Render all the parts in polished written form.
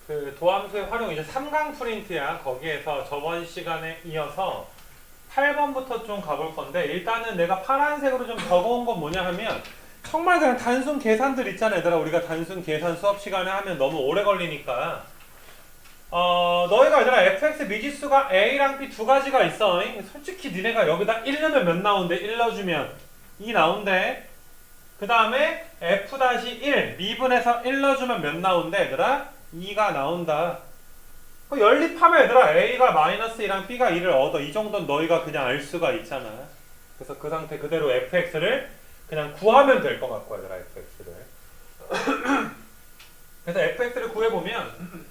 그 도함수의 활용 이제 3강 프린트야. 거기에서 저번 시간에 이어서 8번부터 좀 가볼 건데, 일단은 내가 파란색으로 좀 적어온 건 뭐냐 하면 정말 그냥 단순 계산들 있잖아. 얘들아, 우리가 단순 계산 수업 시간에 하면 너무 오래 걸리니까 너희가 얘들아 fx 미지수가 a랑 b 두 가지가 있어. 솔직히 니네가 여기다 1 넣으면 몇 나온대? 1 넣어주면 2 나온대. 그 다음에 f-1 미분해서 1 넣어주면 몇 나온대? 얘들아 2가 나온다. 연립하면 얘들아 a가 마이너스 2랑 b가 2를 얻어. 이 정도는 너희가 그냥 알 수가 있잖아. 그래서 그 상태 그대로 fx를 그냥 구하면 될 것 같고, 얘들아 fx를 그래서 fx를 구해보면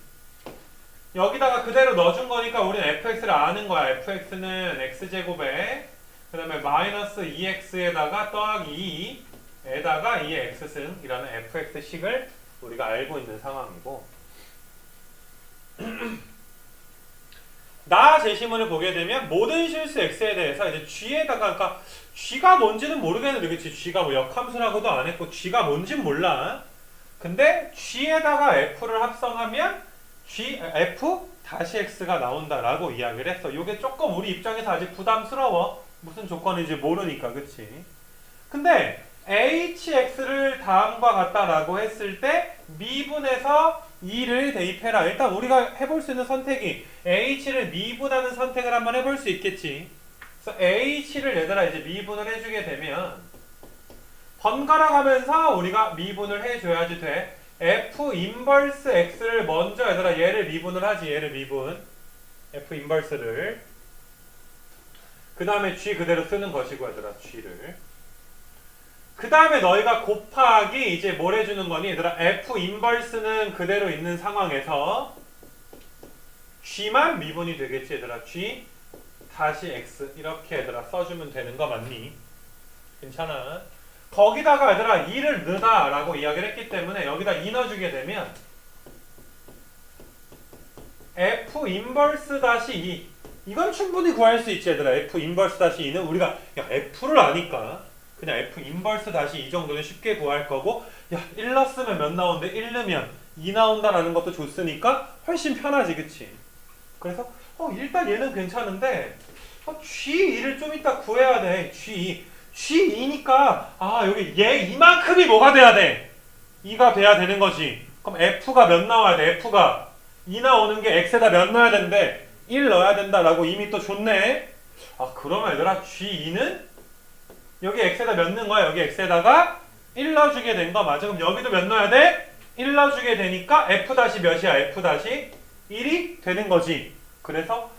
여기다가 그대로 넣어준 거니까 우리는 fx를 아는 거야. fx는 x제곱에 그 다음에 마이너스 2x에다가 더하기 2에다가 2의 x승이라는 fx식을 우리가 알고 있는 상황이고, 나 제시문을 보게 되면 모든 실수 x에 대해서 이제 g에다가, 그러니까 g가 뭔지는 모르겠는데, 그치? g가 뭐 역함수라고도 안 했고 g가 뭔진 몰라. 근데 g에다가 f를 합성하면 f-x가 나온다라고 이야기를 했어. 이게 조금 우리 입장에서 아직 부담스러워. 무슨 조건인지 모르니까, 그치? 근데 hx를 다음과 같다라고 했을 때 미분해서 2를 대입해라. 일단 우리가 해볼 수 있는 선택이 h를 미분하는 선택을 한번 해볼 수 있겠지. 그래서 h를 얘들아 이제 미분을 해주게 되면 번갈아 가면서 우리가 미분을 해줘야지 돼. f 인버스 x를 먼저 얘들아 얘를 미분을 하지. 얘를 미분 f 인버스를 그 다음에 g 그대로 쓰는 것이고, 얘들아 g를 그 다음에 너희가 곱하기 이제 뭘 해주는 거니? 얘들아 f 인버스는 그대로 있는 상황에서 g만 미분이 되겠지. 얘들아 g 다시 x 이렇게 얘들아 써주면 되는 거 맞니? 괜찮아. 거기다가 얘들아 2를 넣다 라고 이야기를 했기 때문에 여기다 2 넣어주게 되면 f 인버스 다시 2 이건 충분히 구할 수 있지. 얘들아 f 인버스 다시 2는 우리가 야 f를 아니까 그냥 f 인버스 다시 2 정도는 쉽게 구할 거고, 야 1 넣었으면 몇 나오는데 1 넣으면 2 나온다라는 것도 줬으니까 훨씬 편하지, 그치? 그래서 일단 얘는 괜찮은데 g2를 좀 이따 구해야 돼. g2니까 여기 얘 이만큼이 뭐가 돼야 돼? 2가 돼야 되는 거지. 그럼 f가 몇 나와야 돼? f가 2 나오는 게 x에다 몇 넣어야 된대? 1 넣어야 된다라고 이미 또 줬네. 그러면 얘들아 g2는 여기 x에다 몇 넣은 거야? 여기 x에다가 1 넣어주게 된 거 맞아. 그럼 여기도 몇 넣어야 돼? 1 넣어주게 되니까 f 다시 몇이야? f 다시 1이 되는 거지. 그래서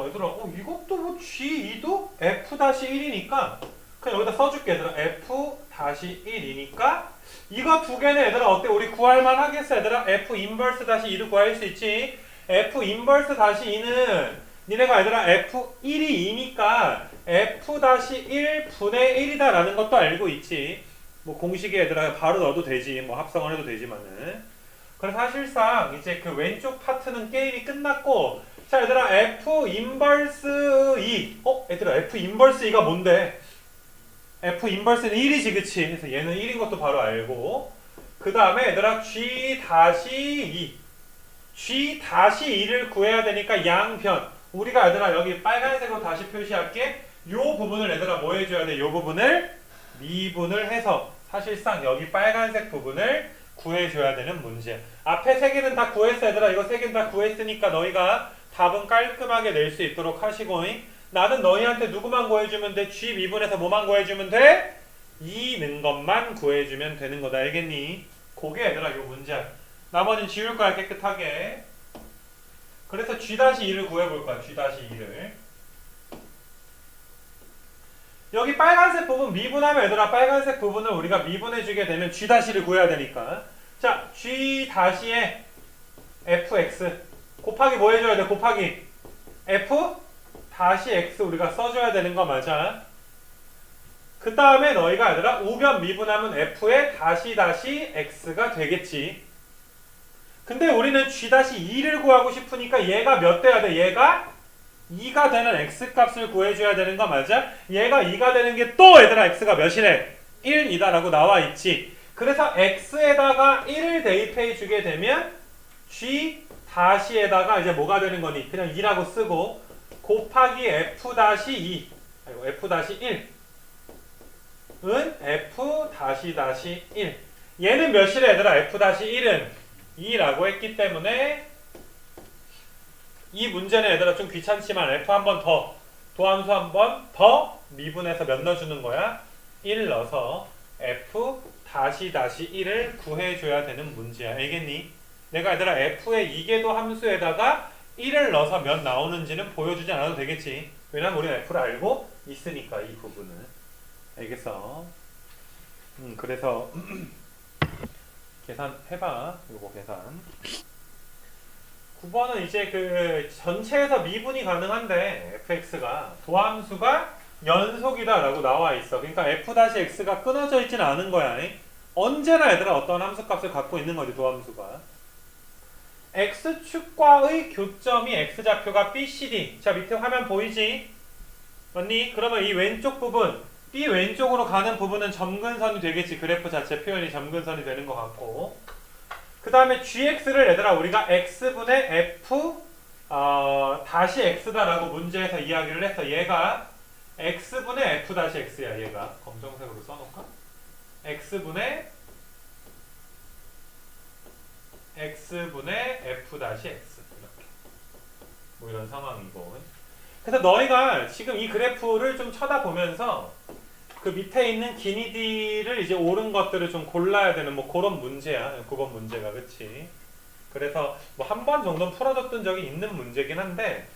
얘들아 이것도 뭐 g2도 f 다시 1이니까 그냥 여기다 써줄게. 얘들아 f 다시 1이니까 이거 두 개는 얘들아 어때? 우리 구할만 하겠어. 얘들아 f 인버스 다시 2를 구할 수 있지. f 인버스 다시 2는 니네가 얘들아 f1이 2니까 f-1 분의 1이다 라는 것도 알고 있지. 뭐 공식에 얘들아 바로 넣어도 되지. 뭐 합성을 해도 되지만은. 그래서 사실상 이제 그 왼쪽 파트는 게임이 끝났고, 자 얘들아 f 인버스 2 얘들아 f 인버스 2가 뭔데? f 인버스는 1이지, 그치? 그래서 얘는 1인 것도 바로 알고, 그 다음에 얘들아 g-2 g-2를 구해야 되니까 양변 우리가 얘들아 여기 빨간색으로 다시 표시할게. 요 부분을 얘들아 뭐 해줘야 돼? 요 부분을 미분을 해서 사실상 여기 빨간색 부분을 구해줘야 되는 문제. 앞에 세 개는 다 구했어. 얘들아 이거 세 개는 다 구했으니까 너희가 답은 깔끔하게 낼 수 있도록 하시고, 나는 너희한테 누구만 구해주면 돼? g 미분해서 뭐만 구해주면 돼? 2 는 것만 구해주면 되는 거다. 알겠니? 그게 얘들아 요 문제야. 나머지는 지울 거야, 깨끗하게. 그래서 g-2를 구해볼 거야. g-2를 여기 빨간색 부분 미분하면 얘들아 빨간색 부분을 우리가 미분해주게 되면 g-를 구해야 되니까, 자 g-의 fx 곱하기 뭐 해줘야 돼? 곱하기 f-x 우리가 써줘야 되는 거 맞아. 그 다음에 너희가 얘들아 우변 미분하면 f의 x가 되겠지. 근데 우리는 g-2를 구하고 싶으니까 얘가 몇 돼야 돼? 얘가 2가 되는 x값을 구해줘야 되는 거 맞아? 얘가 2가 되는 게 또 얘들아 x가 몇이래? 1이다 라고 나와 있지. 그래서 x에다가 1을 대입해 주게 되면 G 다시에다가 이제 뭐가 되는 거니? 그냥 2라고 쓰고 곱하기 F 다시 2 아이고 F 다시 1 은 F 다시 1 얘는 몇이래 얘들아? F 다시 1은 2라고 했기 때문에 이 문제는 얘들아 좀 귀찮지만 F 한 번 더 도함수 한 번 더 미분해서 몇 넣어주는 거야? 1 넣어서 F 다시 1을 구해줘야 되는 문제야. 알겠니? 내가 얘들아 F의 이계도 함수에다가 1을 넣어서 몇 나오는지는 보여주지 않아도 되겠지. 왜냐면 우리는 F를 알고 있으니까 이 부분은. 알겠어? 그래서 계산해봐. 요거 계산. 9번은 이제 그 전체에서 미분이 가능한데 fx가 도함수가 연속이다 라고 나와 있어. 그러니까 f-x가 끊어져 있지는 않은 거야. 언제나 얘들아 어떤 함수값을 갖고 있는 거지 도함수가. x축과의 교점이 x좌표가 BCD. 자 밑에 화면 보이지? 맞니? 그러면 이 왼쪽 부분 B 왼쪽으로 가는 부분은 점근선이 되겠지. 그래프 자체 표현이 점근선이 되는 것 같고 그 다음에 gx를 얘들아 우리가 x분의 f 다시 x다 라고 문제에서 이야기를 해서 얘가 x분의 f 다시 x야. 얘가 검정색으로 써놓을까? x분의 f 다시 x 이렇게 뭐 이런 상황이고 그래서 너희가 지금 이 그래프를 좀 쳐다보면서 그 밑에 있는 기니디를 이제 옳은 것들을 좀 골라야 되는 뭐 그런 문제야. 9번 문제가. 그치? 그래서 뭐 한 번 정도는 풀어줬던 적이 있는 문제긴 한데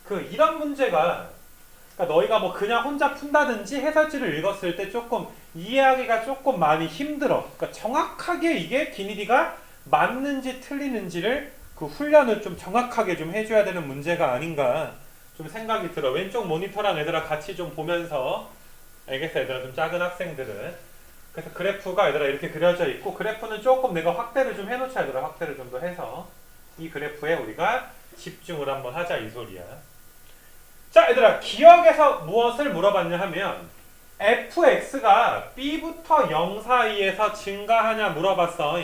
그 이런 문제가 그러니까 너희가 뭐 그냥 혼자 푼다든지 해설지를 읽었을 때 조금 이해하기가 조금 많이 힘들어. 그러니까 정확하게 이게 기니디가 맞는지 틀리는지를 그 훈련을 좀 정확하게 좀 해줘야 되는 문제가 아닌가 좀 생각이 들어. 왼쪽 모니터랑 얘들아 같이 좀 보면서 알겠어 얘들아 좀 작은 학생들은. 그래서 그래프가 얘들아 이렇게 그려져 있고 그래프는 조금 내가 확대를 좀 해놓자 얘들아. 확대를 좀 더 해서 이 그래프에 우리가 집중을 한번 하자 이 소리야. 자 얘들아 기억에서 무엇을 물어봤냐 하면 fx가 b부터 0 사이에서 증가하냐 물어봤어.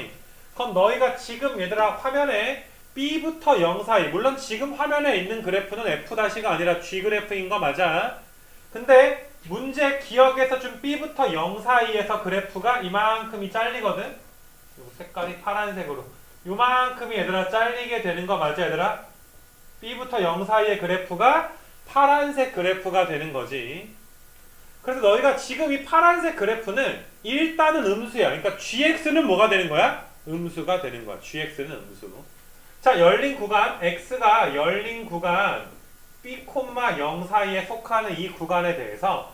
그럼 너희가 지금 얘들아 화면에 b부터 0 사이 물론 지금 화면에 있는 그래프는 f-가 아니라 g 그래프인 거 맞아. 근데 문제 기억에서 좀 b부터 0 사이에서 그래프가 이만큼이 잘리거든. 요 색깔이 파란색으로 요만큼이 얘들아 잘리게 되는 거 맞아 얘들아? b부터 0 사이의 그래프가 파란색 그래프가 되는 거지. 그래서 너희가 지금 이 파란색 그래프는 일단은 음수야. 그러니까 gx는 뭐가 되는 거야? 음수가 되는 거야. gx는 음수. 자 열린 구간 x가 열린 구간 b, 0 사이에 속하는 이 구간에 대해서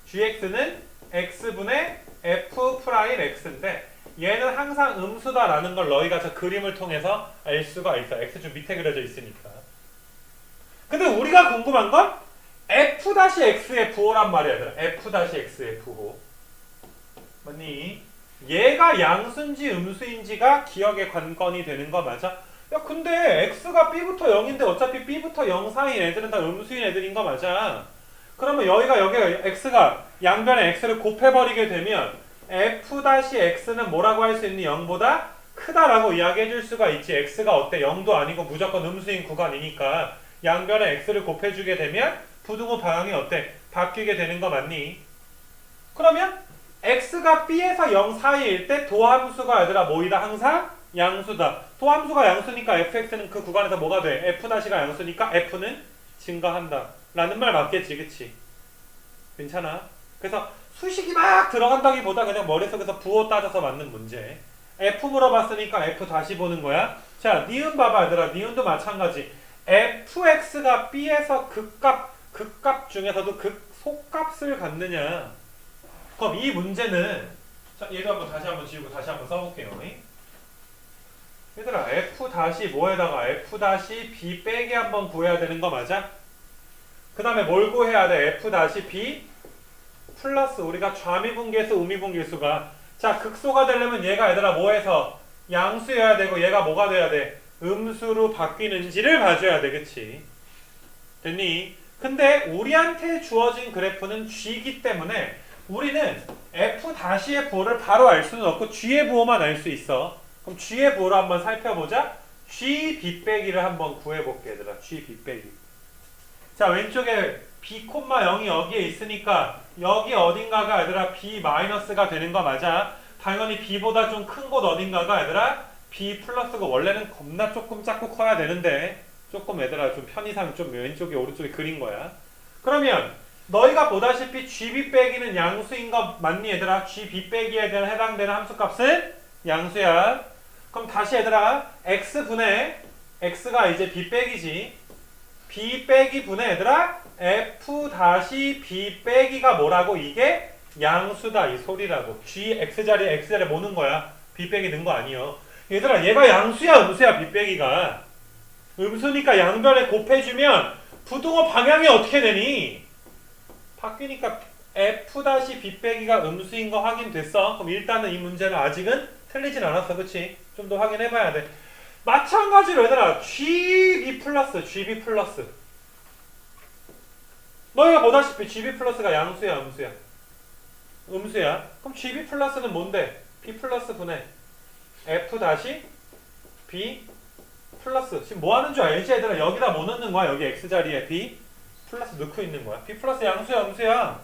gx는 x분의 f'(x인데 얘는 항상 음수다라는 걸 너희가 저 그림을 통해서 알 수가 있어. x 좀 밑에 그려져 있으니까. 근데 우리가 궁금한 건 f-x의 부호란 말이야. 얘들아. f-x의 부호. 맞니? 얘가 양수인지 음수인지가 기억의 관건이 되는 거 맞아? 야 근데 x가 b부터 0인데 어차피 b부터 0 사이인 애들은 다 음수인 애들인 거 맞아. 그러면 여기가 x가 양변에 x를 곱해버리게 되면 f-x는 뭐라고 할 수 있니? 0보다 크다라고 이야기해 줄 수가 있지. x가 어때? 0도 아니고 무조건 음수인 구간이니까 양변에 x를 곱해주게 되면 부등호 방향이 어때? 바뀌게 되는 거 맞니? 그러면 x가 b에서 0 사이일 때 도함수가 얘들아 뭐이다? 항상 양수다. 도함수가 양수니까 fx는 그 구간에서 뭐가 돼? f-가 양수니까 f는 증가한다 라는 말 맞겠지. 그치? 괜찮아? 그래서 수식이 막 들어간다기보다 그냥 머릿속에서 부호 따져서 맞는 문제. f 물어봤으니까 f 다시 보는 거야. 자 니은 봐봐 얘들아. 니은도 마찬가지. fx가 b에서 극값 중에서도 극소값을 갖느냐. 그럼 이 문제는 자 얘도 한번 다시 한번 지우고 다시 한번 써볼게요. 얘들아 f 다시 뭐에다가 f 다시 b 빼기 한번 구해야 되는 거 맞아? 그 다음에 뭘 구해야 돼? f 다시 b 플러스 우리가 좌미분계수 우미분계수가 자 극소가 되려면 얘가 얘들아 뭐해서 양수여야 되고 얘가 뭐가 돼야 돼? 음수로 바뀌는지를 봐줘야 돼. 그치? 됐니? 근데 우리한테 주어진 그래프는 g이기 때문에 우리는 f-의 부호를 바로 알 수는 없고 g의 부호만 알 수 있어. 그럼 G의 부호를 한번 살펴보자. G B 빼기를 한번 구해볼게 얘들아. G B 빼기. 자 왼쪽에 B, 0이 여기에 있으니까 여기 어딘가가 얘들아 B 마이너스가 되는 거 맞아. 당연히 B보다 좀 큰 곳 어딘가가 얘들아 B 플러스가 원래는 겁나 조금 작고 커야 되는데 조금 얘들아 좀 편의상 좀 왼쪽에 오른쪽에 그린 거야. 그러면 너희가 보다시피 GB 빼기는 양수인 거 맞니 얘들아? GB 빼기에 대한 해당되는 함수값은 양수야. 그럼 다시 얘들아 X분의 X가 이제 B 빼기지. B 빼기 분의 얘들아 F 다시 B 빼기가 뭐라고? 이게 양수다 이 소리라고. G X자리에 X자리에 뭐 넣은 거야? B 빼기 넣은 거 아니요. 얘들아 얘가 양수야 음수야 B 빼기가. 음수니까 양변에 곱해주면 부등호 방향이 어떻게 되니? 바뀌니까 F 다시 B 빼기가 음수인 거 확인됐어. 그럼 일단은 이 문제는 아직은 틀리진 않았어. 그치? 좀 더 확인해봐야 돼. 마찬가지로 얘들아 GB 플러스 GB 플러스 너희가 보다시피 GB 플러스가 양수야 음수야? 음수야. 그럼 GB 플러스는 뭔데? B 플러스 분의 F 다시 B 플러스. 지금 뭐 하는 줄 알지 얘들아? 여기다 뭐 넣는 거야? 여기 X자리에 B 플러스 넣고 있는 거야. B 플러스 양수야 음수야?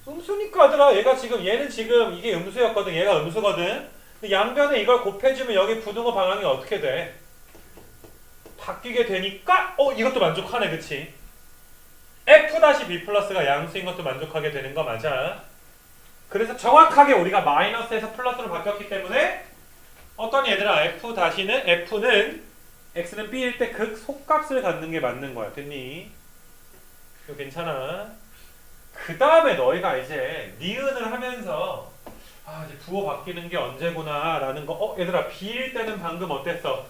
음수니까 얘들아 얘가 지금 얘는 지금 이게 음수였거든. 얘가 음수거든. 양변에 이걸 곱해주면 여기 부등호 방향이 어떻게 돼? 바뀌게 되니까 이것도 만족하네. 그치? F-B 플러스가 양수인 것도 만족하게 되는 거 맞아. 그래서 정확하게 우리가 마이너스에서 플러스로 바뀌었기 때문에 어떤 얘들아 F는 X는 B일 때 극 속값을 갖는 게 맞는 거야. 됐니? 이거 괜찮아. 그 다음에 너희가 이제 니은을 하면서 이제 부호 바뀌는 게 언제구나 라는 거. 얘들아 B일 때는 방금 어땠어?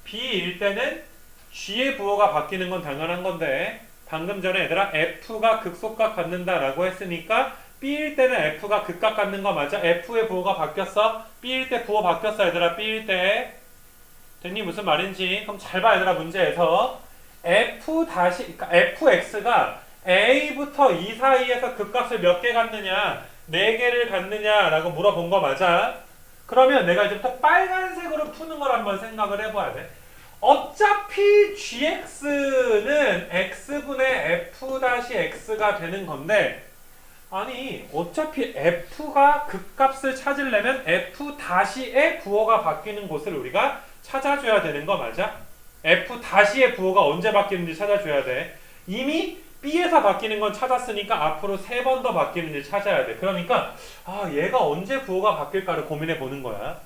B일 때는 G의 부호가 바뀌는 건 당연한 건데 방금 전에 얘들아 F가 극속값 갖는다 라고 했으니까 B일 때는 F가 극값 갖는 거 맞아? F의 부호가 바뀌었어? B일 때 부호 바뀌었어 얘들아 B일 때. 됐니? 무슨 말인지. 그럼 잘 봐 얘들아 문제에서 그러니까 fx가 a부터 2 사이에서 극값을 몇 개 갖느냐 4개를 갖느냐 라고 물어본 거 맞아. 그러면 내가 이제부터 빨간색으로 푸는 걸 한번 생각을 해봐야 돼. 어차피 gx는 x분의 f-x가 되는 건데 아니 어차피 f가 극값을 찾으려면 f-의 부호가 바뀌는 곳을 우리가 찾아줘야 되는 거 맞아? f-의 부호가 언제 바뀌는지 찾아줘야 돼. 이미 b에서 바뀌는 건 찾았으니까 앞으로 3번 더 바뀌는지 찾아야 돼. 그러니까 얘가 언제 부호가 바뀔까를 고민해 보는 거야.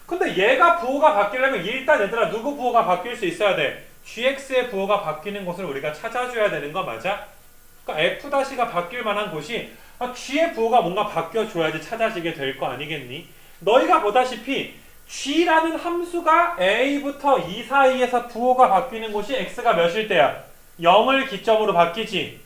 근데 얘가 부호가 바뀌려면 일단 얘들아 누구 부호가 바뀔 수 있어야 돼? gx의 부호가 바뀌는 곳을 우리가 찾아줘야 되는 거 맞아? 그러니까 f-가 바뀔 만한 곳이 g의 부호가 뭔가 바뀌어줘야지 찾아지게 될 거 아니겠니? 너희가 보다시피 g라는 함수가 a부터 2 사이에서 부호가 바뀌는 곳이 x가 몇일 때야? 0을 기점으로 바뀌지.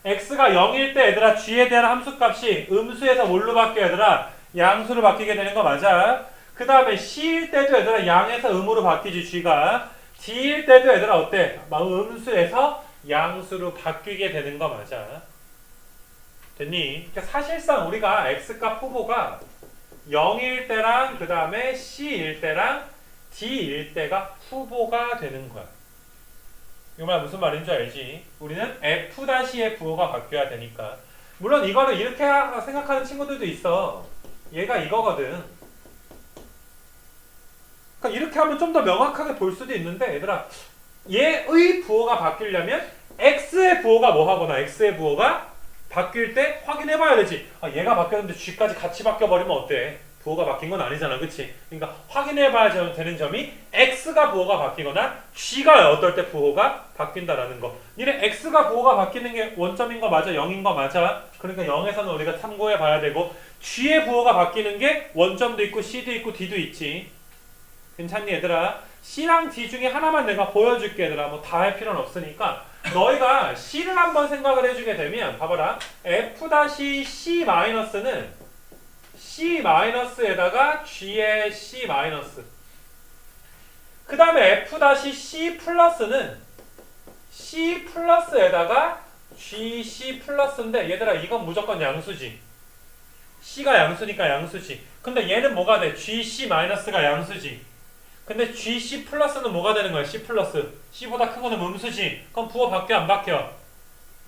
x가 0일 때 얘들아 g에 대한 함수값이 음수에서 뭘로 바뀌어 얘들아? 양수로 바뀌게 되는 거 맞아? 그 다음에 c일 때도 얘들아 양에서 음으로 바뀌지 g가. d일 때도 얘들아 어때? 음수에서 양수로 바뀌게 되는 거 맞아. 됐니? 그러니까 사실상 우리가 x값 후보가 0일 때랑 그 다음에 c일 때랑 d일 때가 후보가 되는 거야. 이 말 무슨 말인 줄 알지? 우리는 f-의 부호가 바뀌어야 되니까. 물론 이거를 이렇게 생각하는 친구들도 있어. 얘가 이거거든. 그러니까 이렇게 하면 좀 더 명확하게 볼 수도 있는데 얘들아 얘의 부호가 바뀌려면 x의 부호가 뭐 하거나 x의 부호가 바뀔 때 확인해 봐야 되지. 얘가 바뀌었는데 g까지 같이 바뀌어버리면 어때? 부호가 바뀐 건 아니잖아. 그치? 그러니까 확인해 봐야 되는 점이 x가 부호가 바뀌거나 g가 어떨 때 부호가 바뀐다라는 거. 니네 x가 부호가 바뀌는 게 원점인 거 맞아? 0인 거 맞아? 그러니까 0에서는 우리가 참고해 봐야 되고 g의 부호가 바뀌는 게 원점도 있고 c도 있고 d도 있지. 괜찮니 얘들아? c랑 d 중에 하나만 내가 보여줄게 얘들아. 뭐 다 할 필요는 없으니까 너희가 c를 한번 생각을 해주게 되면 봐봐라. f-c-는 c-에다가 g의 c-. 그 다음에 f-c+는 c+에다가 gc+인데 얘들아 이건 무조건 양수지. c가 양수니까 양수지. 근데 얘는 뭐가 돼? GC-가 양수지. 근데 GC 플러스는 뭐가 되는 거야? C 플러스. C보다 큰 거는 음수지. 그럼 부호 바뀌어 안 바뀌어?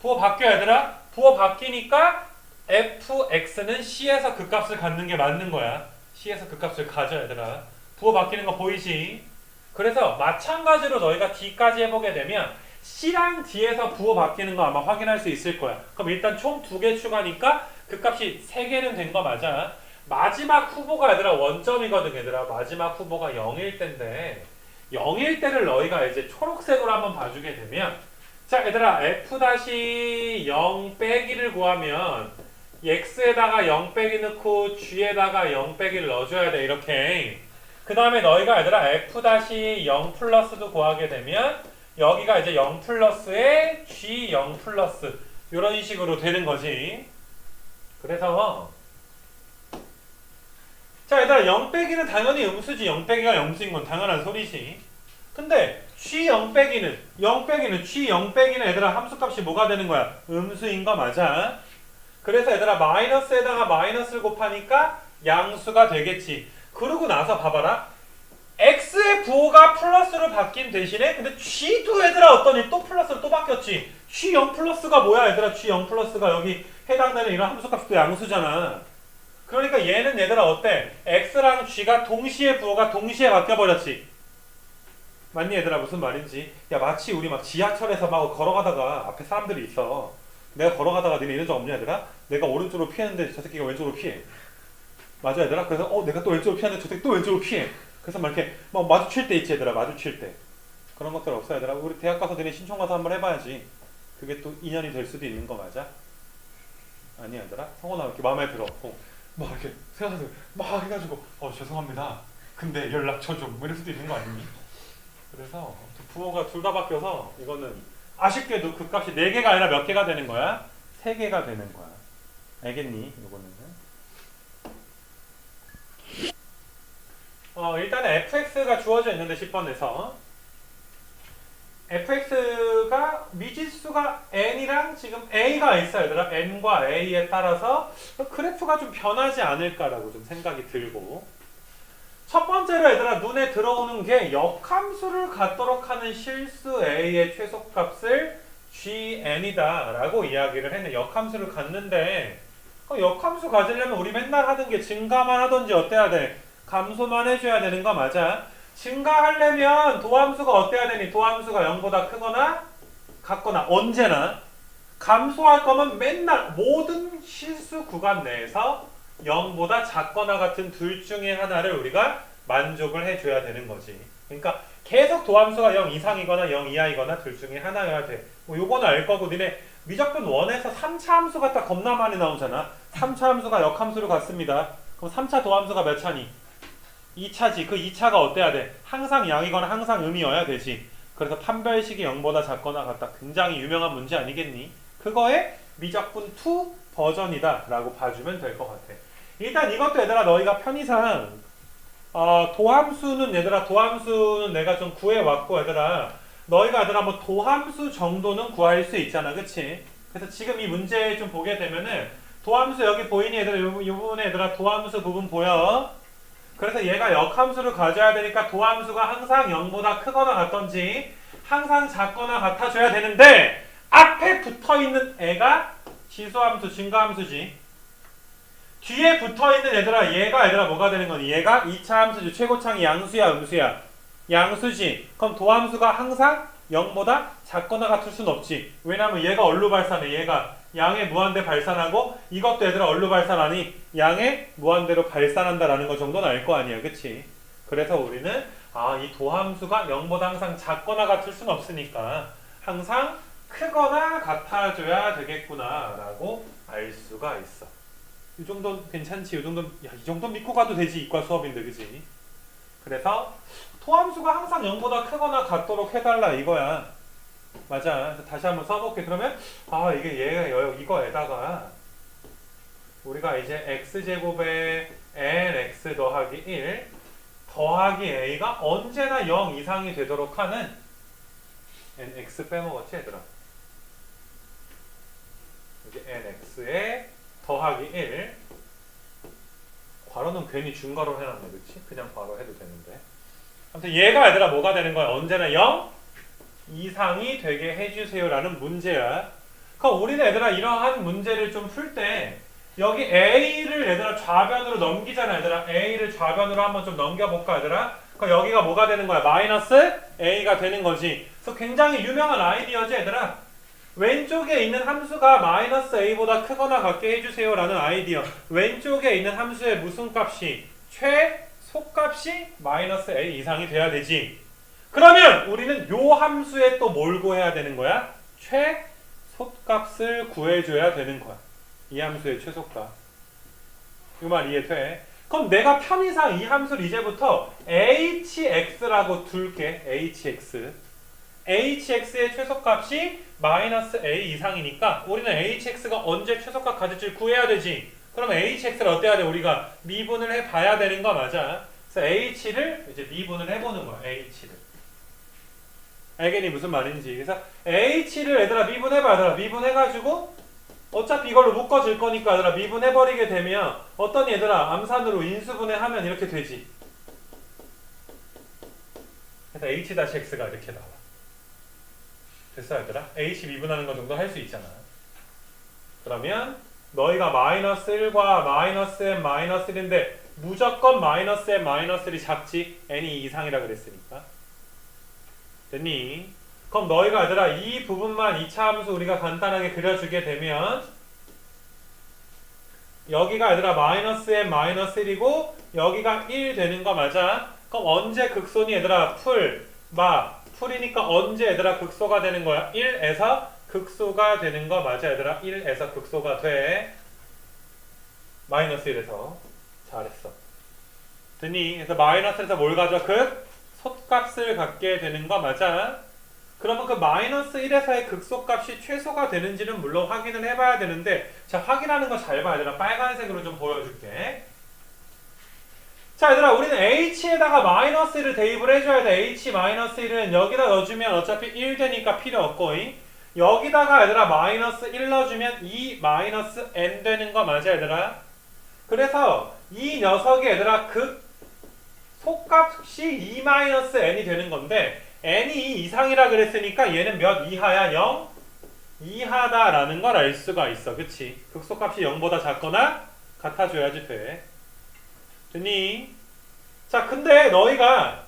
부호 바뀌어 얘들아? 부호 바뀌니까 fx는 C에서 그 값을 갖는 게 맞는 거야. C에서 그 값을 가져 얘들아. 부호 바뀌는 거 보이지? 그래서 마찬가지로 너희가 D까지 해보게 되면 C랑 D에서 부호 바뀌는 거 아마 확인할 수 있을 거야. 그럼 일단 총 2개 추가니까 그 값이 3개는 된 거 맞아. 마지막 후보가 얘들아 원점이거든 얘들아. 마지막 후보가 0일 때인데 0일 때를 너희가 이제 초록색으로 한번 봐주게 되면 자 얘들아 f-0 빼기를 구하면 x에다가 0 빼기 넣고 g에다가 0 빼기를 넣어줘야 돼 이렇게. 그 다음에 너희가 얘들아 f-0 플러스도 구하게 되면 여기가 이제 0 플러스에 g0 플러스 이런 식으로 되는 거지. 그래서 자 얘들아 0 빼기는 당연히 음수지. 0 빼기가 음수인 건 당연한 소리지. 근데 g0 빼기는 g0 빼기는 얘들아 함수값이 뭐가 되는 거야? 음수인 거 맞아. 그래서 얘들아 마이너스에다가 마이너스를 곱하니까 양수가 되겠지. 그러고 나서 봐봐라. x의 부호가 플러스로 바뀐 대신에 근데 g도 얘들아 어떠니? 또 플러스로 또 바뀌었지. g0 플러스가 뭐야 얘들아? g0 플러스가 여기 해당되는 이런 함수값도 양수잖아. 그러니까 얘는 얘들아 어때? x랑 g가 동시에 부호가 동시에 바뀌어버렸지. 맞니 얘들아? 무슨 말인지. 야 마치 우리 막 지하철에서 막 걸어가다가 앞에 사람들이 있어. 내가 걸어가다가 니네 이런 적 없냐 얘들아? 내가 오른쪽으로 피했는데 저 새끼가 왼쪽으로 피해. 맞아 얘들아? 그래서 내가 또 왼쪽으로 피하는데 저 새끼 또 왼쪽으로 피해. 그래서 막 이렇게 막 마주칠 때 있지 얘들아. 마주칠 때. 그런 것들 없어 얘들아? 우리 대학 가서 니네 신청 가서 한번 해봐야지. 그게 또 인연이 될 수도 있는 거 맞아? 아니 얘들아? 성원아 이렇게 마음에 들어. 막 이렇게 생각해서 막 해가지고 죄송합니다. 근데 연락처 좀 이럴 수도 있는 거 아니니? 그래서 부호가 둘 다 바뀌어서 이거는 아쉽게도 그 값이 4개가 아니라 몇 개가 되는 거야? 3개가 되는 거야. 알겠니? 이거는 일단은 fx가 주어져 있는데 10번에서 fx가 미지수가 n이랑 지금 a가 있어요 얘들아. n과 a에 따라서 그래프가 좀 변하지 않을까라고 좀 생각이 들고, 첫 번째로 얘들아 눈에 들어오는 게 역함수를 갖도록 하는 실수 a의 최소값을 gn이다 라고 이야기를 했네. 역함수를 갖는데 역함수 가지려면 우리 맨날 하던 게 증가만 하던지 어때야 돼? 감소만 해줘야 되는 거 맞아. 증가하려면 도함수가 어때야 되니? 도함수가 0보다 크거나 같거나 언제나. 감소할 거면 맨날 모든 실수 구간 내에서 0보다 작거나 같은 둘 중에 하나를 우리가 만족을 해줘야 되는 거지. 그러니까 계속 도함수가 0 이상이거나 0 이하이거나 둘 중에 하나여야 돼. 뭐 요거는 알 거고, 니네 미적분 1에서 3차 함수가 딱 겁나 많이 나오잖아. 3차 함수가 역함수로 갔습니다. 그럼 3차 도함수가 몇 차니? 2차지. 그 2차가 어때야 돼? 항상 양이거나 항상 음이어야 되지. 그래서 판별식이 0보다 작거나 같다. 굉장히 유명한 문제 아니겠니? 그거의 미적분 2 버전이다 라고 봐주면 될 것 같아. 일단 이것도 얘들아 너희가 편의상 도함수는 내가 좀 구해왔고 얘들아 너희가 얘들아 뭐 도함수 정도는 구할 수 있잖아. 그치? 그래서 지금 이 문제 좀 보게 되면은 도함수 여기 보이니 얘들아? 이 부분에 얘들아 도함수 부분 보여? 그래서 얘가 역함수를 가져야 되니까 도함수가 항상 0보다 크거나 같던지 항상 작거나 같아줘야 되는데 앞에 붙어있는 애가 지수함수, 증가함수지. 뒤에 붙어있는 얘가 뭐가 되는 거니? 얘가 2차 함수지. 최고창이 양수야, 음수야? 양수지. 그럼 도함수가 항상 0보다 작거나 같을 순 없지. 왜냐면 얘가 얼로 발산해? 얘가 양의 무한대 발산하고 이것도 얘들아 얼로 발산하니 양의 무한대로 발산한다라는 거 정도는 알 거 아니야. 그치? 그래서 우리는 이 도함수가 0보다 항상 작거나 같을 순 없으니까 항상 크거나 같아줘야 되겠구나 라고 알 수가 있어. 이 정도는 괜찮지? 이 정도는 믿고 가도 되지. 이과 수업인데 그치? 그래서 도함수가 항상 0보다 크거나 같도록 해달라 이거야. 맞아. 다시 한번 써볼게. 그러면 이게 이거에다가 우리가 이제 x제곱에 nx 더하기 1 더하기 a가 언제나 0 이상이 되도록 하는 nx 빼먹었지 얘들아? 여기 nx에 더하기 1 괄호는 괜히 중괄호 해놨네, 그치? 그냥 괄호 해도 되는데. 아무튼 얘가 얘들아 뭐가 되는 거야? 언제나 0 이상이 되게 해주세요라는 문제야. 그럼 우리는 얘들아 이러한 문제를 좀 풀 때 여기 A를 얘들아 좌변으로 넘기잖아, 얘들아. A를 좌변으로 한번 좀 넘겨볼까, 얘들아? 그럼 여기가 뭐가 되는 거야? 마이너스 A가 되는 거지. 그래서 굉장히 유명한 아이디어지, 얘들아. 왼쪽에 있는 함수가 마이너스 A보다 크거나 같게 해주세요라는 아이디어. 왼쪽에 있는 함수의 무슨 값이? 최소값이 마이너스 A 이상이 돼야 되지. 그러면 우리는 요 함수에 또 뭘 구해야 되는 거야? 최소값을 구해줘야 되는 거야. 이 함수의 최소값. 이 말 이해돼? 그럼 내가 편의상 이 함수를 이제부터 hx라고 둘게. hx의 최소값이 마이너스 a 이상이니까 우리는 hx가 언제 최소값 가질지 구해야 되지. 그러면 hx를 어때야 돼? 우리가 미분을 해봐야 되는 거 맞아. 그래서 h를 이제 미분을 해보는 거야. h를. 알겠니? 무슨 말인지. 그래서 h를 얘들아 미분해봐. 얘들아 미분해가지고 어차피 이걸로 묶어질 거니까 얘들아 미분해버리게 되면 어떤 얘들아 암산으로 인수분해하면 이렇게 되지. 그래서 h-x가 이렇게 나와. 됐어 얘들아? h 미분하는 거 정도 할 수 있잖아. 그러면 너희가 마이너스 1과 마이너스 n 마이너스 1인데 무조건 마이너스 n 마이너스 1이 작지. n이 이상이라 그랬으니까. 됐니? 그럼 너희가 얘들아 이 부분만 2차 함수 우리가 간단하게 그려주게 되면 여기가 얘들아 마이너스 n 마이너스 1이고 여기가 1 되는 거 맞아? 그럼 언제 극소니 얘들아? 풀이니까 언제 얘들아 극소가 되는 거야? 1에서 극소가 되는 거 맞아 얘들아? 1에서 극소가 돼. 마이너스 1에서. 잘했어. 됐니? 그래서 마이너스에서 뭘 가져? 솥값을 갖게 되는 거 맞아? 그러면 그 마이너스 1에서의 극소값이 최소가 되는지는 물론 확인을 해봐야 되는데 자 확인하는 거 잘 봐 얘들아. 빨간색으로 좀 보여줄게. 자 얘들아 우리는 h에다가 마이너스 1을 대입을 해줘야 돼. h-1은 여기다 넣어주면 어차피 1 되니까 필요 없고 여기다가 얘들아 마이너스 1 넣어주면 2 마이너스 n 되는 거 맞아 얘들아. 그래서 이 녀석이 얘들아 속값이 2 마이너스 n이 되는 건데 n이 이상이라 그랬으니까 얘는 몇 이하야? 0 이하다라는 걸 알 수가 있어. 그치? 극소값이 0보다 작거나 같아줘야지 돼. 됐니? 자 근데 너희가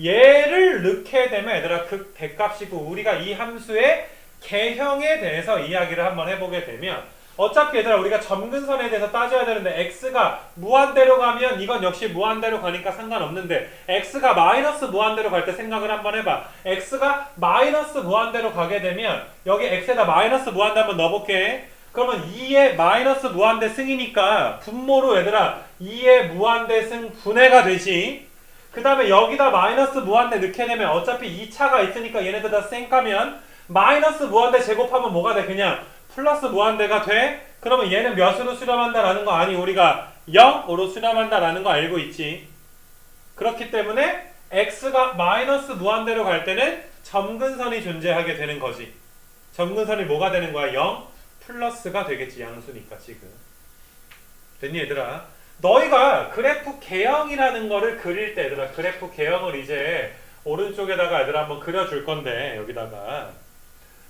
얘를 넣게 되면 얘들아 극대값이고 우리가 이 함수의 개형에 대해서 이야기를 한번 해보게 되면 어차피 얘들아 우리가 점근선에 대해서 따져야 되는데 x가 무한대로 가면 이건 역시 무한대로 가니까 상관없는데 x가 마이너스 무한대로 갈 때 생각을 한번 해봐. x가 마이너스 무한대로 가게 되면 여기 x에다 마이너스 무한대 한번 넣어볼게. 그러면 2의 마이너스 무한대 승이니까 분모로 얘들아 2의 무한대 승 분해가 되지. 그 다음에 여기다 마이너스 무한대 넣게 되면 어차피 2차가 있으니까 얘네들 다 쌩까면 마이너스 무한대 제곱하면 뭐가 돼? 그냥 플러스 무한대가 돼? 그러면 얘는 몇으로 수렴한다라는 거 아니? 우리가 0으로 수렴한다라는 거 알고 있지. 그렇기 때문에 x가 마이너스 무한대로 갈 때는 점근선이 존재하게 되는 거지. 점근선이 뭐가 되는 거야? 0 플러스가 되겠지. 양수니까 지금. 됐니 얘들아? 너희가 그래프 개형이라는 거를 그릴 때 얘들아 그래프 개형을 이제 오른쪽에다가 얘들아 한번 그려줄 건데 여기다가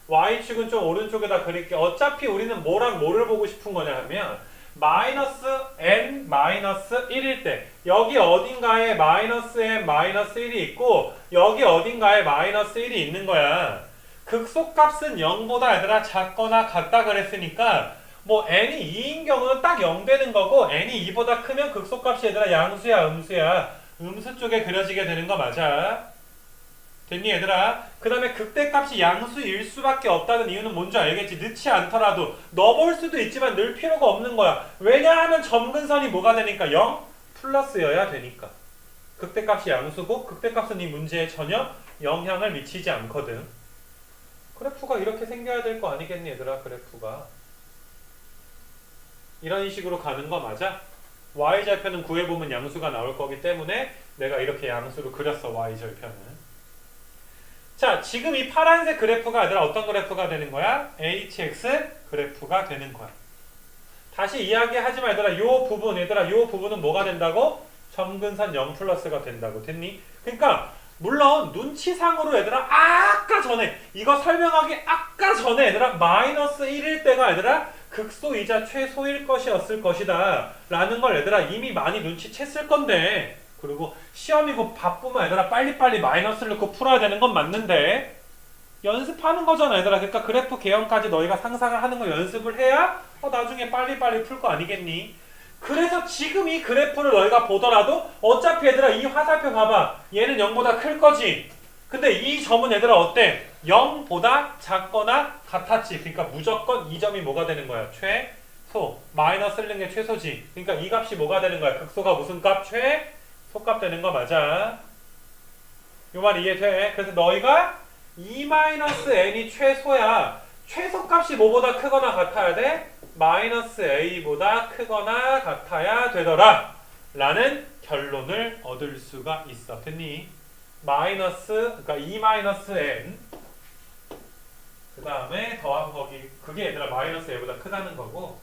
y축은 좀 오른쪽에다 그릴게. 어차피 우리는 뭐랑 뭐를 보고 싶은 거냐 하면 마이너스 n 마이너스 1일 때 여기 어딘가에 마이너스 n 마이너스 1이 있고 여기 어딘가에 마이너스 1이 있는 거야. 극소값은 0보다 얘들아 작거나 같다 그랬으니까 뭐 n이 2인 경우는 딱 0 되는 거고 n이 2보다 크면 극소값이 얘들아 양수야 음수야. 음수 쪽에 그려지게 되는 거 맞아. 됐니 얘들아? 그 다음에 극대값이 양수일 수밖에 없다는 이유는 뭔지 알겠지? 넣지 않더라도 넣어볼 수도 있지만 넣을 필요가 없는 거야. 왜냐하면 점근선이 뭐가 되니까 0 플러스여야 되니까. 극대값이 양수고 극대값은 이 문제에 전혀 영향을 미치지 않거든. 그래프가 이렇게 생겨야 될 거 아니겠니 얘들아? 그래프가 이런 식으로 가는 거 맞아? y절편은 구해보면 양수가 나올 거기 때문에 내가 이렇게 양수로 그렸어. y절편은. 자 지금 이 파란색 그래프가 얘들아 어떤 그래프가 되는 거야? hx 그래프가 되는 거야. 다시 이야기하지만 얘들아 요 부분 얘들아 요 부분은 뭐가 된다고? 점근선 0 플러스가 된다고. 됐니? 그러니까 물론 눈치상으로 얘들아 아까 전에 이거 설명하기 아까 전에 얘들아 마이너스 1일 때가 얘들아 극소이자 최소일 것이었을 것이다 라는 걸 얘들아 이미 많이 눈치챘을 건데, 그리고 시험이고 바쁘면 얘들아 빨리빨리 마이너스를 넣고 풀어야 되는 건 맞는데 연습하는 거잖아 얘들아. 그러니까 그래프 개형까지 너희가 상상을 하는 거 연습을 해야 나중에 빨리빨리 풀 거 아니겠니? 그래서 지금 이 그래프를 너희가 보더라도 어차피 얘들아 이 화살표 봐봐. 얘는 0보다 클 거지. 근데 이 점은 얘들아 어때? 0보다 작거나 같았지. 그러니까 무조건 이 점이 뭐가 되는 거야? 최소. 마이너스 1는 게 최소지. 그러니까 이 값이 뭐가 되는 거야? 극소가 무슨 값? 최소값 되는 거 맞아. 요 말 이해돼? 그래서 너희가 2-n이 최소야. 최소값이 뭐보다 크거나 같아야 돼? 마이너스 a보다 크거나 같아야 되더라 라는 결론을 얻을 수가 있어. 됐니? 그러니까 2-n 그 다음에 더한 거기, 그게 얘들아 마이너스 a보다 크다는 거고.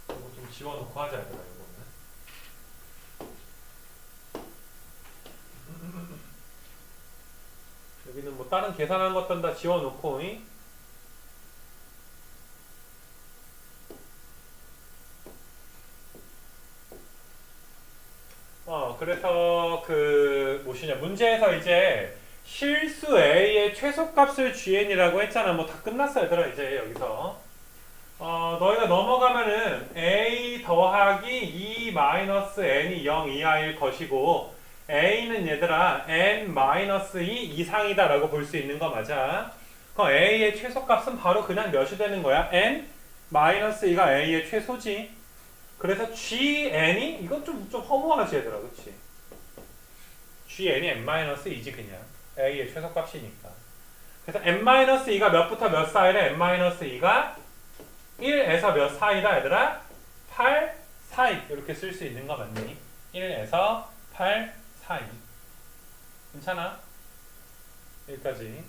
이거 좀 지워놓고 하자 얘들아. 이거는 여기는 뭐 다른 계산한 것들은 다 지워놓고 그래서 그 무엇이냐 문제에서 이제 실수 a의 최소값을 gn이라고 했잖아. 뭐 다 끝났어 얘들아. 이제 여기서 너희가 넘어가면은 a 더하기 2-n이 0 이하일 것이고 a는 얘들아 n-2 이상이다 라고 볼 수 있는 거 맞아. 그럼 a의 최소값은 바로 그냥 몇이 되는 거야? n-2가 a의 최소지. 그래서 gn이 이건 좀 허무하지 얘들아. 그치? gn이 n-2지 그냥 a의 최소값이니까. 그래서 n-2가 몇부터 몇 사이래? n-2가 1에서 몇 사이다 얘들아? 8 사이. 이렇게 쓸 수 있는 거 맞니? 1에서 8 사이. 괜찮아? 여기까지.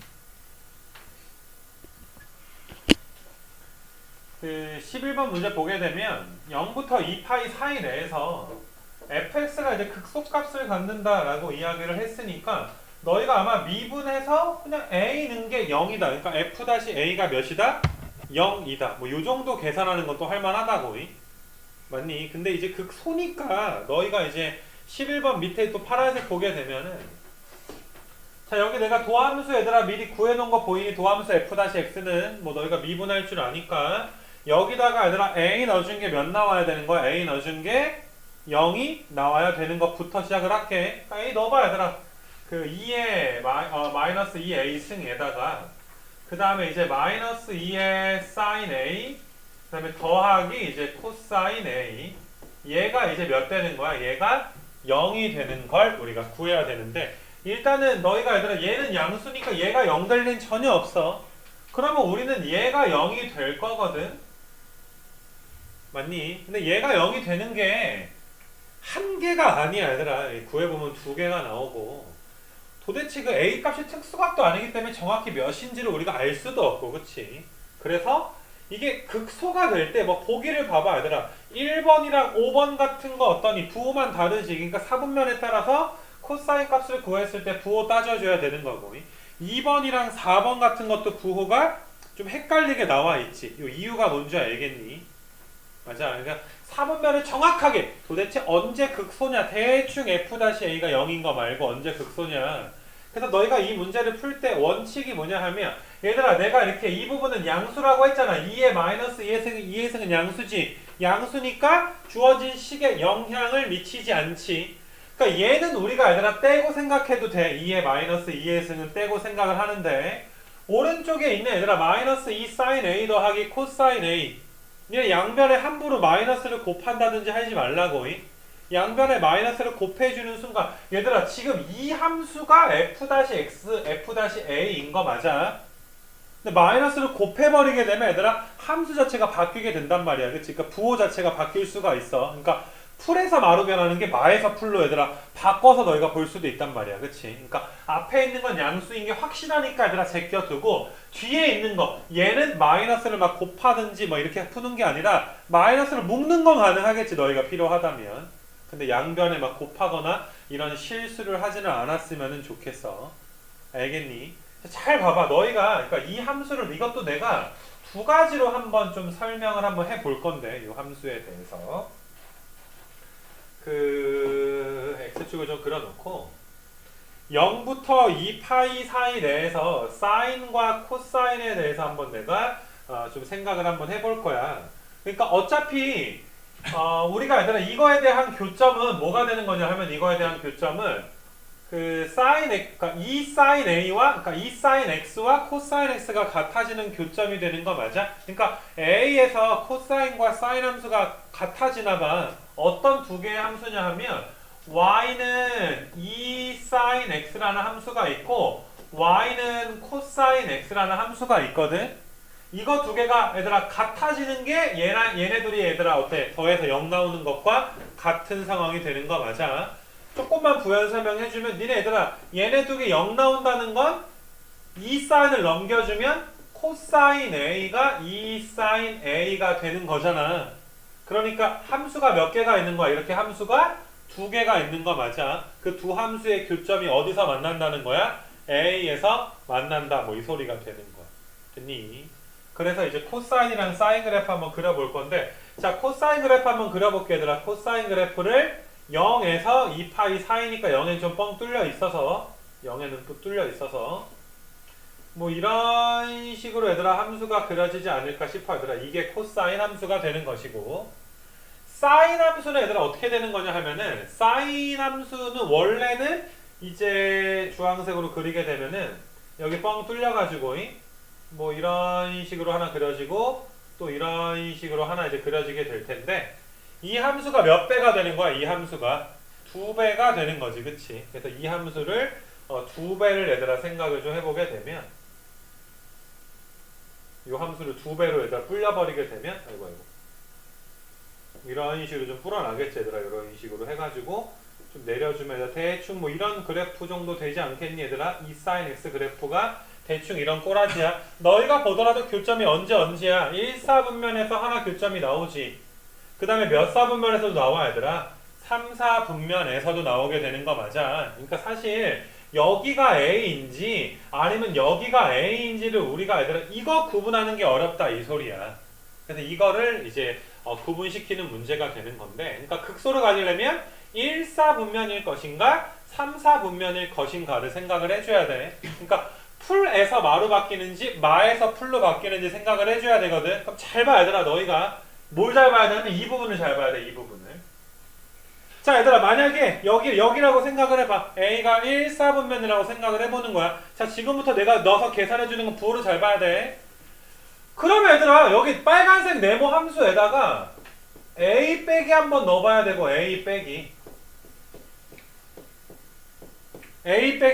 그 11번 문제 보게 되면 0부터 2파이 사이 내에서 fx가 이제 극소값을 갖는다라고 이야기를 했으니까 너희가 아마 미분해서 그냥 a는 게 0이다. 그러니까 f-a가 몇이다? 0이다. 뭐 요 정도 계산하는 것도 할만하다고. 맞니? 근데 이제 극소니까 너희가 이제 11번 밑에 또 파란색 보게 되면은, 자 여기 내가 도함수 얘들아 미리 구해놓은 거 보이니? 도함수 f-x는 뭐 너희가 미분할 줄 아니까 여기다가 얘들아 a 넣어준 게 몇 나와야 되는 거야? a 넣어준 게 0이 나와야 되는 것부터 시작을 할게. 그러니까 a 넣어봐 얘들아. 그 2의 마이너스 2a 승에다가 그 다음에 이제 마이너스 2의 sin a 그 다음에 더하기 이제 코사인 a, 얘가 이제 몇 되는 거야? 얘가 0이 되는 걸 우리가 구해야 되는데, 일단은 너희가 얘들아 얘는 양수니까 얘가 0 될 리는 전혀 없어. 그러면 우리는 얘가 0이 될 거거든. 맞니? 근데 얘가 0이 되는 게 한 개가 아니야 얘들아. 구해보면 두 개가 나오고, 도대체 그 a 값이 특수값도 아니기 때문에 정확히 몇인지를 우리가 알 수도 없고, 그치? 그래서 이게 극소가 될 때 뭐 보기를 봐봐 얘들아. 1번이랑 5번 같은 거 어떠니? 부호만 다르지. 그러니까 사분면에 따라서 코사인 값을 구했을 때 부호 따져줘야 되는 거고, 2번이랑 4번 같은 것도 부호가 좀 헷갈리게 나와 있지. 이 이유가 뭔지 알겠니? 맞아. 그러니까 사분면을 정확하게 도대체 언제 극소냐, 대충 f-a가 0인 거 말고 언제 극소냐. 그래서 너희가 이 문제를 풀 때 원칙이 뭐냐 하면, 얘들아 내가 이렇게 이 부분은 양수라고 했잖아. 2의 마이너스 2의 승은 양수지. 양수니까 주어진 식에 영향을 미치지 않지. 그러니까 얘는 우리가 얘들아 떼고 생각해도 돼. 2의 마이너스 2의 승은 떼고 생각을 하는데, 오른쪽에 있는 얘들아 마이너스 2 sin a 더하기 코사인 a, 얘 양변에 함부로 마이너스를 곱한다든지 하지 말라고. 양변에 마이너스를 곱해주는 순간 얘들아 지금 이 함수가 f-x, f-a인 거 맞아. 근데 마이너스를 곱해버리게 되면 얘들아 함수 자체가 바뀌게 된단 말이야. 그치? 그러니까 부호 자체가 바뀔 수가 있어. 그러니까 풀에서 마로 변하는 게 마에서 풀로 얘들아 바꿔서 너희가 볼 수도 있단 말이야. 그치? 그러니까 앞에 있는 건 양수인 게 확실하니까 얘들아 제껴두고 뒤에 있는 거 얘는 마이너스를 막 곱하든지 뭐 이렇게 푸는 게 아니라 마이너스를 묶는 건 가능하겠지 너희가 필요하다면. 근데 양변에 막 곱하거나 이런 실수를 하지는 않았으면 좋겠어. 알겠니? 잘 봐봐. 너희가 그러니까 이 함수를 이것도 내가 두 가지로 한번 좀 설명을 한번 해볼 건데 이 함수에 대해서 그 x축을 좀 그려놓고 0부터 2파이 사이 내에서 사인과 코사인에 대해서 한번 내가 좀 생각을 한번 해볼 거야. 그러니까 어차피 우리가 얘들아 이거에 대한 교점은 뭐가 되는 거냐 하면 이거에 대한 교점은 그 사인 그러니까 이 사인 a와 그러니까 이 사인 x와 코사인 x가 같아지는 교점이 되는 거 맞아? 그러니까 a에서 코사인과 사인 함수가 같아지나 봐. 어떤 두 개의 함수냐 하면 y는 2 sin x라는 함수가 있고 y는 코사인 x라는 함수가 있거든. 이거 두 개가 얘들아 같아지는 게 얘네들이 얘들아 어때? 더해서 0 나오는 것과 같은 상황이 되는 거 맞아? 조금만 부연 설명해주면 니네 얘들아 얘네 두 개 0 나온다는 건 2 사인을 넘겨주면 코사인 a가 2 사인 a가 되는 거잖아. 그러니까 함수가 몇 개가 있는 거야? 이렇게 함수가 두 개가 있는 거 맞아. 그 두 함수의 교점이 어디서 만난다는 거야? a에서 만난다 뭐 이 소리가 되는 거야. 됐니? 그래서 이제 코사인이랑 사인 그래프 한번 그려볼 건데 자 코사인 그래프 한번 그려볼게 얘들아. 코사인 그래프를 0에서 2파이 사이니까 0에는 좀 뻥 뚫려 있어서 0에는 또 뚫려 있어서 뭐 이런 식으로 얘들아 함수가 그려지지 않을까 싶어 얘들아. 이게 코사인 함수가 되는 것이고 사인 함수는 얘들아 어떻게 되는 거냐 하면은 사인 함수는 원래는 이제 주황색으로 그리게 되면은 여기 뻥 뚫려 가지고 뭐 이런 식으로 하나 그려지고 또 이런 식으로 하나 이제 그려지게 될 텐데 이 함수가 몇 배가 되는 거야? 이 함수가 두 배가 되는 거지, 그치? 그래서 이 함수를 두 배를 얘들아 생각을 좀 해보게 되면 이 함수를 두 배로 얘들아 불려버리게 되면 아이고 이런 식으로 좀 불어나겠지 얘들아. 이런 식으로 해가지고 좀 내려주면 대충 뭐 이런 그래프 정도 되지 않겠니 얘들아? 이 사인 x 그래프가 대충 이런 꼬라지야. 너희가 보더라도 교점이 언제야? 1, 4분면에서 하나 교점이 나오지. 그 다음에 몇 4분면에서도 나와 얘들아? 3, 4분면에서도 나오게 되는 거 맞아. 그러니까 사실 여기가 A인지 아니면 여기가 A인지를 우리가 얘들아 이거 구분하는 게 어렵다 이 소리야. 그래서 이거를 이제 구분시키는 문제가 되는 건데 그러니까 극소를 가지려면 1, 4분면일 것인가 3, 4분면일 것인가를 생각을 해줘야 돼. 그러니까 풀에서 마로 바뀌는지 마에서 풀로 바뀌는지 생각을 해줘야 되거든. 그럼 잘 봐 얘들아. 너희가 뭘 잘 봐야 되냐면 이 부분을 잘 봐야 돼. 이 부분을. 자 얘들아 만약에 여기라고 생각을 해봐. A가 1, 4분면이라고 생각을 해보는 거야. 자 지금부터 내가 넣어서 계산해주는 건 부호를 잘 봐야 돼. 그러면 얘들아 여기 빨간색 네모 함수에다가 A 빼기 한번 넣어봐야 되고 A 빼기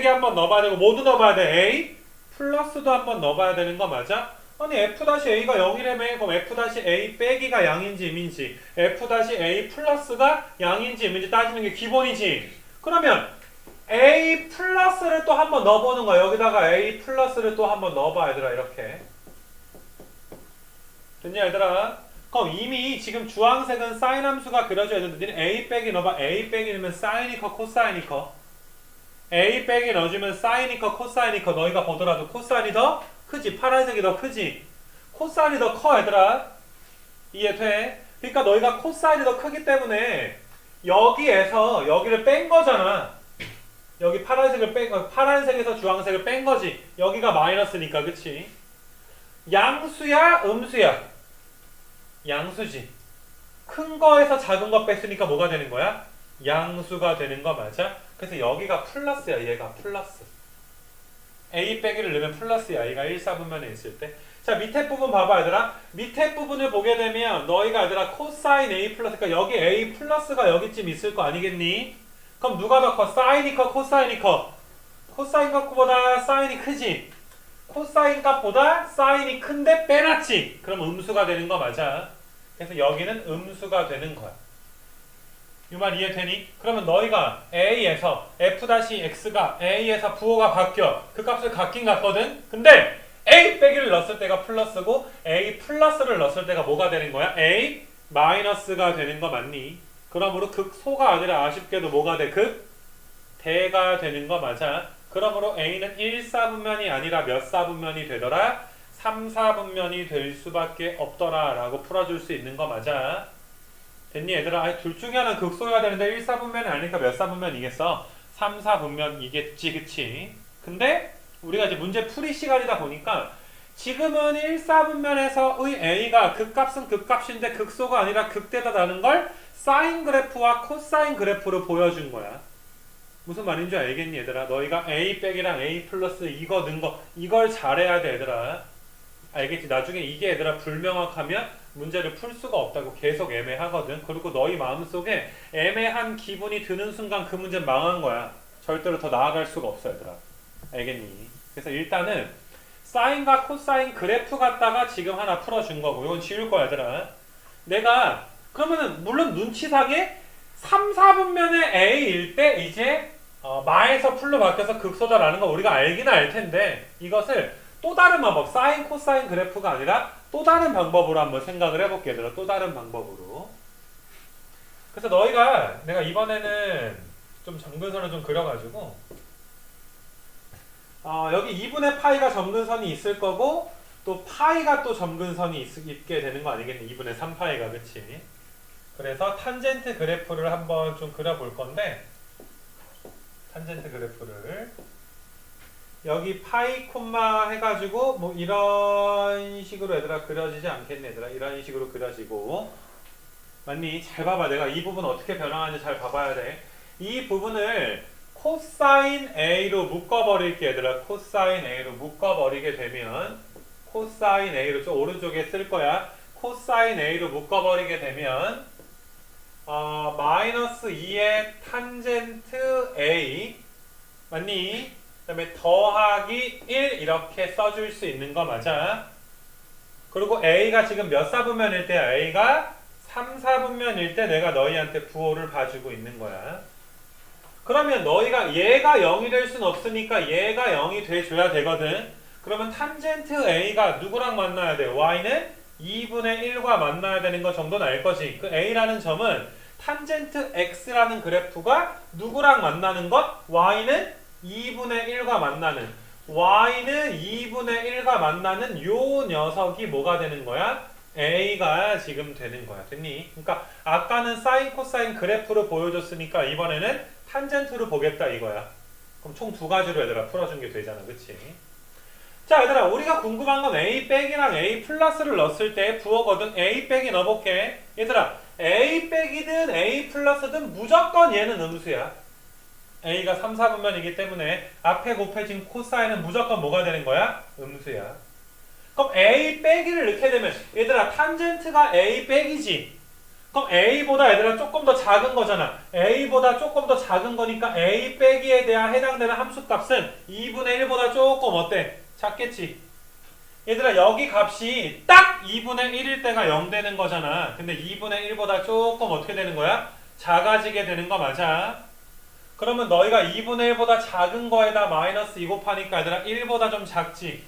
한번 넣어봐야 되고 모두 넣어봐야 돼. A 플러스도 한번 넣어봐야 되는 거 맞아? 아니 F'A가 0이라며 그럼 F'A 빼기가 양인지 임인지 F'A 플러스가 양인지 임인지 따지는 게 기본이지. 그러면 A 플러스를 또 한번 넣어보는 거야. 여기다가 A 플러스를 또 한번 넣어봐 얘들아. 이렇게 됐냐 얘들아? 그럼 이미 지금 주황색은 사인 함수가 그려져 있는데 니는 A 빼기 넣어봐. A 빼기 넣으면 사인이 커 코사인이 커? A 빼기 넣어주면 사인이 커 코사인이 커? 너희가 보더라도 코사인이 더 크지? 파란색이 더 크지? 코사인이 더 커 얘들아. 이해돼? 그러니까 너희가 코사인이 더 크기 때문에 여기에서 여기를 뺀 거잖아. 여기 파란색에서 주황색을 뺀 거지. 여기가 마이너스니까 그치? 양수야 음수야? 양수지. 큰 거에서 작은 거 뺐으니까 뭐가 되는 거야? 양수가 되는 거 맞아? 그래서 여기가 플러스야. 얘가 플러스. A 빼기를 넣으면 플러스야. 얘가 1, 4분면에 있을 때. 자 밑에 부분 봐봐 얘들아. 밑에 부분을 보게 되면 너희가 얘들아 코사인 A 플러스 그러니까 여기 A 플러스가 여기쯤 있을 거 아니겠니? 그럼 누가 더 커? 사인이 커? 코사인이 커? 코사인 값보다 사인이 크지? 코사인 값보다 사인이 큰데 빼놨지? 그럼 음수가 되는 거 맞아. 그래서 여기는 음수가 되는 거야. 이 말 이해되니? 그러면 너희가 A에서 F-X가 A에서 부호가 바뀌어. 그 값을 같긴 같거든? 근데 A 빼기를 넣었을 때가 플러스고 A 플러스를 넣었을 때가 뭐가 되는 거야? A 마이너스가 되는 거 맞니? 그러므로 극소가 아니라 아쉽게도 뭐가 돼? 극대가 되는 거 맞아. 그러므로 A는 1사분면이 아니라 몇 사분면이 되더라? 3사분면이 될 수밖에 없더라 라고 풀어줄 수 있는 거 맞아. 됐니 얘들아? 아니, 둘 중에 하나는 극소여야 되는데 1사분면이 아니니까 몇 사분면이겠어? 3사분면이겠지, 그치? 근데 우리가 이제 문제 풀이 시간이다 보니까 지금은 1사분면에서의 A가 극값은 극값인데 극소가 아니라 극대다라는 걸 사인 그래프와 코사인 그래프로 보여준 거야. 무슨 말인지 알겠니 얘들아? 너희가 A 빼기랑 A 플러스 이거 넣은 거 이걸 잘해야 돼 얘들아. 알겠지? 나중에 이게 얘들아 불명확하면 문제를 풀 수가 없다고. 계속 애매하거든. 그리고 너희 마음속에 애매한 기분이 드는 순간 그 문제는 망한 거야. 절대로 더 나아갈 수가 없어 얘들아. 알겠니? 그래서 일단은 사인과 코사인 그래프 갖다가 지금 하나 풀어준 거고 이건 지울 거야 얘들아. 내가 그러면은 물론 눈치상에 3, 4분면의 A일 때 이제 마에서 풀로 바뀌어서 극소다라는 거 우리가 알긴 알 텐데 이것을 또 다른 방법, 사인, 코사인 그래프가 아니라 또 다른 방법으로 한번 생각을 해볼게 얘들아. 또 다른 방법으로. 그래서 너희가 내가 이번에는 좀 점근선을 좀 그려가지고 여기 2분의 파이가 점근선이 있을 거고 또 파이가 또 점근선이 있게 되는 거 아니겠니? 2분의 3파이가 그치? 그래서 탄젠트 그래프를 한번 좀 그려볼 건데 탄젠트 그래프를 여기 파이 콤마 해가지고 뭐 이런 식으로 얘들아 그려지지 않겠니 얘들아? 이런 식으로 그려지고 맞니? 잘 봐봐. 내가 이 부분 어떻게 변형하는지 잘 봐봐야 돼. 이 부분을 코사인 A로 묶어버릴게 얘들아. 코사인 A로 묶어버리게 되면 코사인 A로 저 오른쪽에 쓸 거야. 코사인 A로 묶어버리게 되면 마이너스 2의 탄젠트 A 맞니? 그 다음에 더하기 1 이렇게 써줄 수 있는 거 맞아. 그리고 A가 지금 몇 사분면일 때야? A가 3사분면일 때 내가 너희한테 부호를 봐주고 있는 거야. 그러면 너희가 얘가 0이 될 순 없으니까 얘가 0이 돼줘야 되거든. 그러면 탄젠트 A가 누구랑 만나야 돼? Y는 2분의 1과 만나야 되는 거 정도는 알 거지. 그 A라는 점은 탄젠트 X라는 그래프가 누구랑 만나는 것? Y는 2분의 1과 만나는 Y는 2분의 1과 만나는 요 녀석이 뭐가 되는 거야? A가 지금 되는 거야. 됐니? 그러니까 아까는 사인 코사인 그래프로 보여줬으니까 이번에는 탄젠트로 보겠다 이거야. 그럼 총 두 가지로 얘들아 풀어준 게 되잖아. 그치? 자 얘들아 우리가 궁금한 건 A 빼기랑 A 플러스를 넣었을 때 부호거든. A 빼기 넣어볼게. 얘들아 A 빼기든 A 플러스든 무조건 얘는 음수야. A가 3, 4분면이기 때문에 앞에 곱해진 코사인은 무조건 뭐가 되는 거야? 음수야. 그럼 A 빼기를 넣게 되면 얘들아 탄젠트가 A 빼기지. 그럼 A보다 얘들아 조금 더 작은 거잖아. A보다 조금 더 작은 거니까 A 빼기에 대한 해당되는 함수값은 2분의 1보다 조금 어때? 작겠지. 얘들아 여기 값이 딱 2분의 1일 때가 0 되는 거잖아. 근데 2분의 1보다 조금 어떻게 되는 거야? 작아지게 되는 거 맞아. 그러면 너희가 2분의 1보다 작은 거에다 마이너스 2 곱하니까 얘들아 1보다 좀 작지.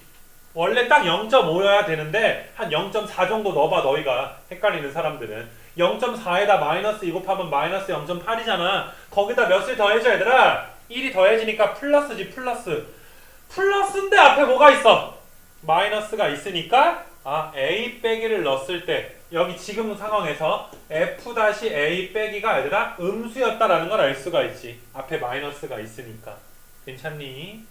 원래 딱 0.5여야 되는데 한 0.4 정도 넣어봐. 너희가 헷갈리는 사람들은 0.4에다 마이너스 2 곱하면 마이너스 0.8이잖아. 거기다 몇을 더해줘 얘들아? 1이 더해지니까 플러스지. 플러스인데 앞에 뭐가 있어? 마이너스가 있으니까 A 빼기를 넣었을 때 여기 지금 상황에서 F-A 빼기가 얘들아 음수였다라는 걸 알 수가 있지. 앞에 마이너스가 있으니까. 괜찮니?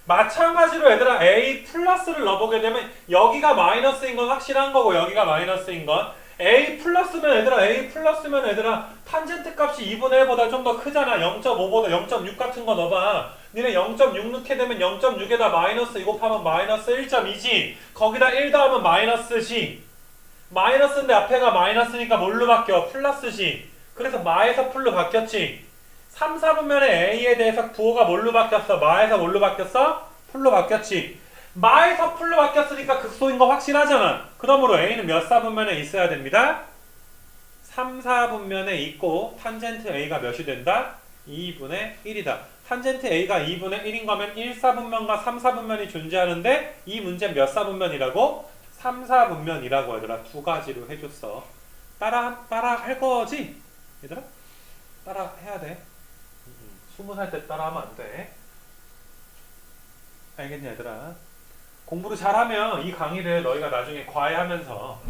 마찬가지로 얘들아 A 플러스를 넣어보게 되면 여기가 마이너스인 건 확실한 거고 여기가 마이너스인 건 A 플러스면 얘들아 탄젠트 값이 2분의 1보다 좀 더 크잖아. 0.5보다 0.6 같은 거 넣어봐. 니네 0.6 넣게 되면 0.6에다 마이너스 2 곱하면 마이너스 1.2지. 거기다 1 더하면 마이너스지. 마이너스인데 앞에가 마이너스니까 뭘로 바뀌어? 플러스지. 그래서 마에서 풀로 바뀌었지. 3, 4분면의 A에 대해서 부호가 뭘로 바뀌었어? 마에서 뭘로 바뀌었어? 풀로 바뀌었지. 마에서 풀로 바뀌었으니까 극소인 거 확실하잖아. 그러므로 A는 몇 사분면에 있어야 됩니다? 3, 4분면에 있고 탄젠트 A가 몇이 된다? 2분의 1이다. 탄젠트 A가 2분의 1인 거면 1, 4분면과 3, 4분면이 존재하는데 이 문제는 몇 4분면이라고? 3, 4분면이라고 얘들아. 두 가지로 해줬어. 따라 할 거지? 얘들아? 따라 해야 돼. 20살 때 따라 하면 안 돼. 알겠니 얘들아? 공부를 잘하면 이 강의를 너희가 나중에 과외하면서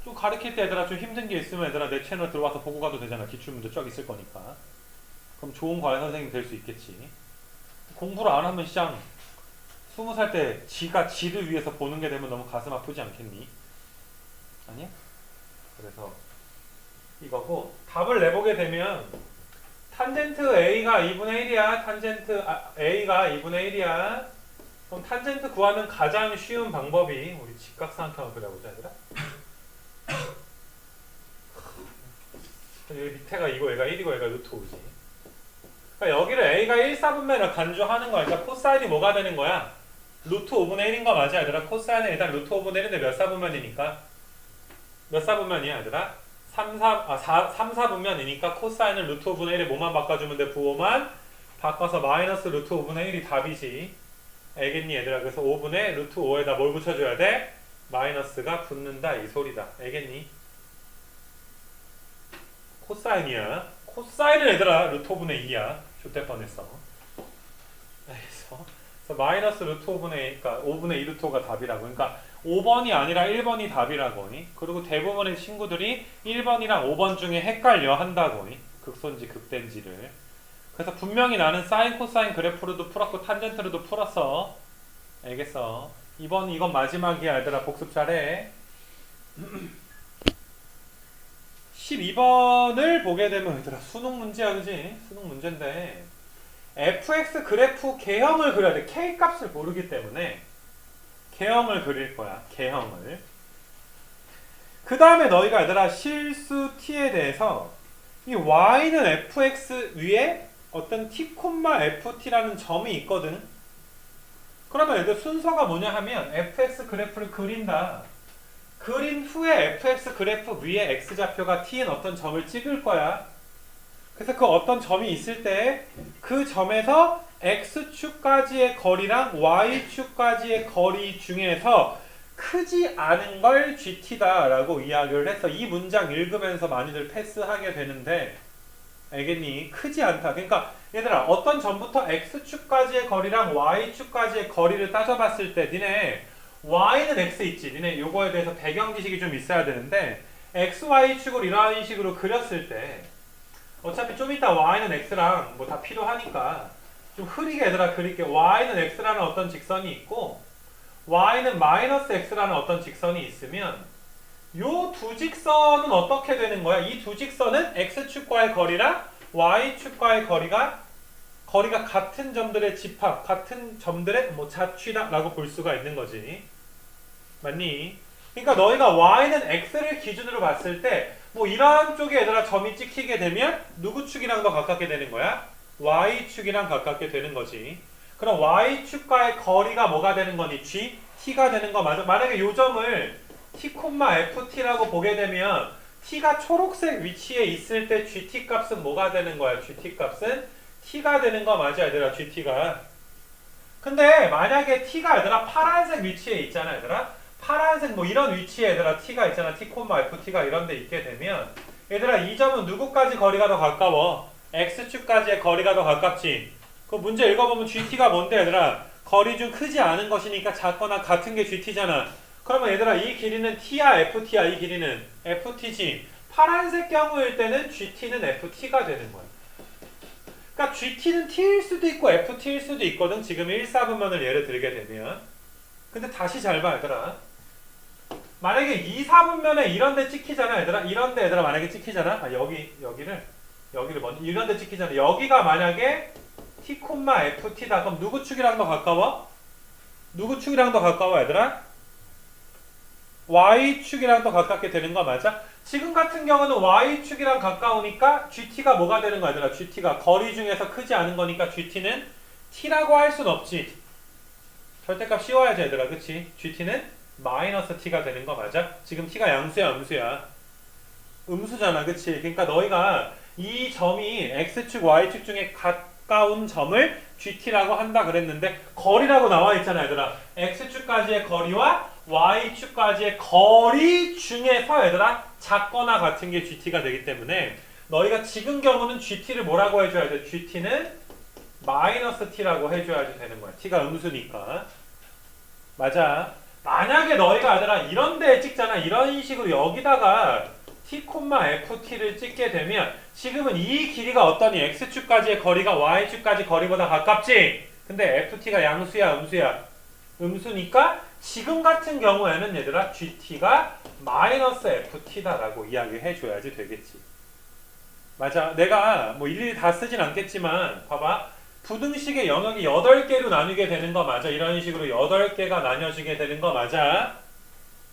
좀 가르칠 때 얘들아 좀 힘든 게 있으면 얘들아 내 채널 들어와서 보고 가도 되잖아. 기출문제 쫙 있을 거니까. 그럼 좋은 과외 선생님 될 수 있겠지. 공부를 안 하면 시장 20살 때 지가 지를 위해서 보는 게 되면 너무 가슴 아프지 않겠니? 아니야? 그래서 이거고 답을 내보게 되면 탄젠트 A가 2분의 1이야. 탄젠트 A가 2분의 1이야. 그럼 탄젠트 구하는 가장 쉬운 방법이 우리 직각삼각형을 그려보자 얘들아. 여기 밑에가 이거 얘가 1이고 얘가 루트 5지. 그러니까 여기를 A가 1, 4분면을 간주하는 거야. 그러니까 코사인이 뭐가 되는 거야? 루트 5분의 1인 거 맞아 얘들아? 코사인은 일단 루트 5분의 1인데 몇 4분면이니까? 몇 4분면이야 얘들아? 3, 4분면이니까 코사인은 루트 5분의 1에 뭐만 바꿔주면 돼? 부호만 바꿔서 마이너스 루트 5분의 1이 답이지. 알겠니 얘들아? 그래서 5분의 루트 5에다 뭘 붙여줘야 돼? 마이너스가 붙는다 이 소리다. 알겠니? 코사인이야. 코사인은 얘들아 루트 5분의 2야. 좆될 뻔했어. 그래서 마이너스 루트 5분의 2, 그러니까 5분의 2 루트 5가 답이라고. 그러니까 5번이 아니라 1번이 답이라고. 그리고 대부분의 친구들이 1번이랑 5번 중에 헷갈려 한다고. 극소인지 극대인지를. 그래서 분명히 나는 사인 코사인 그래프로도 풀었고 탄젠트로도 풀었어. 알겠어. 이건 마지막이야 얘들아. 복습 잘해. 12번을 보게 되면 얘들아 수능 문제야 그지? 수능 문제인데 fx 그래프 개형을 그려야 돼. k값을 모르기 때문에 개형을 그릴 거야. 개형을. 그 다음에 너희가 얘들아 실수 t에 대해서 이 y는 fx 위에 어떤 t, ft라는 점이 있거든. 그러면 얘들 순서가 뭐냐 하면 fx 그래프를 그린다. 그린 후에 fx 그래프 위에 x좌표가 t인 어떤 점을 찍을 거야. 그래서 그 어떤 점이 있을 때 그 점에서 x축까지의 거리랑 y축까지의 거리 중에서 크지 않은 걸 gt다 라고 이야기를 해서 이 문장 읽으면서 많이들 패스하게 되는데 알겠니? 크지 않다. 그러니까 얘들아 어떤 점부터 x축까지의 거리랑 y축까지의 거리를 따져봤을 때 니네 y는 x 있지. 니네 요거에 대해서 배경 지식이 좀 있어야 되는데 x, y축을 이런 식으로 그렸을 때 어차피 좀 이따 y는 x랑 뭐 다 필요하니까 좀 흐리게 얘들아 그릴게. y는 x라는 어떤 직선이 있고 y는 마이너스 x라는 어떤 직선이 있으면 요 두 직선은 어떻게 되는 거야? 이 두 직선은 x축과의 거리랑 y축과의 거리가 같은 점들의 집합, 같은 점들의 뭐 자취다 라고 볼 수가 있는 거지. 맞니? 그러니까 너희가 y는 x를 기준으로 봤을 때 뭐 이런 쪽에 얘들아 점이 찍히게 되면 누구 축이랑 더 가깝게 되는 거야? y축이랑 가깝게 되는 거지. 그럼 y축과의 거리가 뭐가 되는 거니? g, t가 되는 거 맞아? 만약에 요 점을 t, ft라고 보게 되면 t가 초록색 위치에 있을 때 gt 값은 뭐가 되는 거야? gt 값은 t가 되는 거 맞아 얘들아. gt가. 근데 만약에 t가 얘들아 파란색 위치에 있잖아 얘들아. 파란색 뭐 이런 위치에 얘들아 t가 있잖아. t, ft가 이런 데 있게 되면 얘들아 이 점은 누구까지 거리가 더 가까워? x축까지의 거리가 더 가깝지. 그 문제 읽어보면 gt가 뭔데 얘들아? 거리 중 크지 않은 것이니까 작거나 같은 게 gt잖아. 그러면 얘들아 이 길이는 t야 ft야? 이 길이는 ft지. 파란색 경우일 때는 gt는 ft가 되는 거야. 그러니까 gt는 t일 수도 있고 ft일 수도 있거든. 지금 1, 4분면을 예를 들게 되면. 근데 다시 잘 봐 얘들아. 만약에 2, 4분면에 이런 데 찍히잖아 얘들아. 이런 데 얘들아 만약에 찍히잖아. 여기를 먼저 이런 데 찍히잖아. 여기가 만약에 t, ft다. 그럼 누구 축이랑 더 가까워? 누구 축이랑 더 가까워 얘들아? y축이랑 더 가깝게 되는 거 맞아? 지금 같은 경우는 y축이랑 가까우니까 gt가 뭐가 되는 거야 얘들아? gt가 거리 중에서 크지 않은 거니까 gt는 t라고 할 순 없지. 절대값 씌워야지 얘들아. 그치? gt는 마이너스 t가 되는 거 맞아? 지금 t가 양수야 음수야? 음수잖아, 그치? 그러니까 너희가 이 점이 x축, y축 중에 가까운 점을 gt라고 한다 그랬는데 거리라고 나와 있잖아, 얘들아. x축까지의 거리와 y축까지의 거리 중에서 얘들아 작거나 같은 게 gt가 되기 때문에 너희가 지금 경우는 gt를 뭐라고 해줘야 돼? gt는 마이너스 t라고 해줘야지 되는 거야. t가 음수니까. 맞아. 만약에 너희가 얘들아 이런 데에 찍잖아. 이런 식으로 여기다가 t, ft를 찍게 되면 지금은 이 길이가 어떠니? x축까지의 거리가 y축까지 거리보다 가깝지? 근데 ft가 양수야, 음수야? 음수니까 지금 같은 경우에는 얘들아 gt가 마이너스 ft다라고 이야기해 줘야지 되겠지. 맞아. 내가 뭐 일일이 다 쓰진 않겠지만 봐봐. 부등식의 영역이 8개로 나뉘게 되는 거 맞아? 이런 식으로 8개가 나뉘어지게 되는 거 맞아?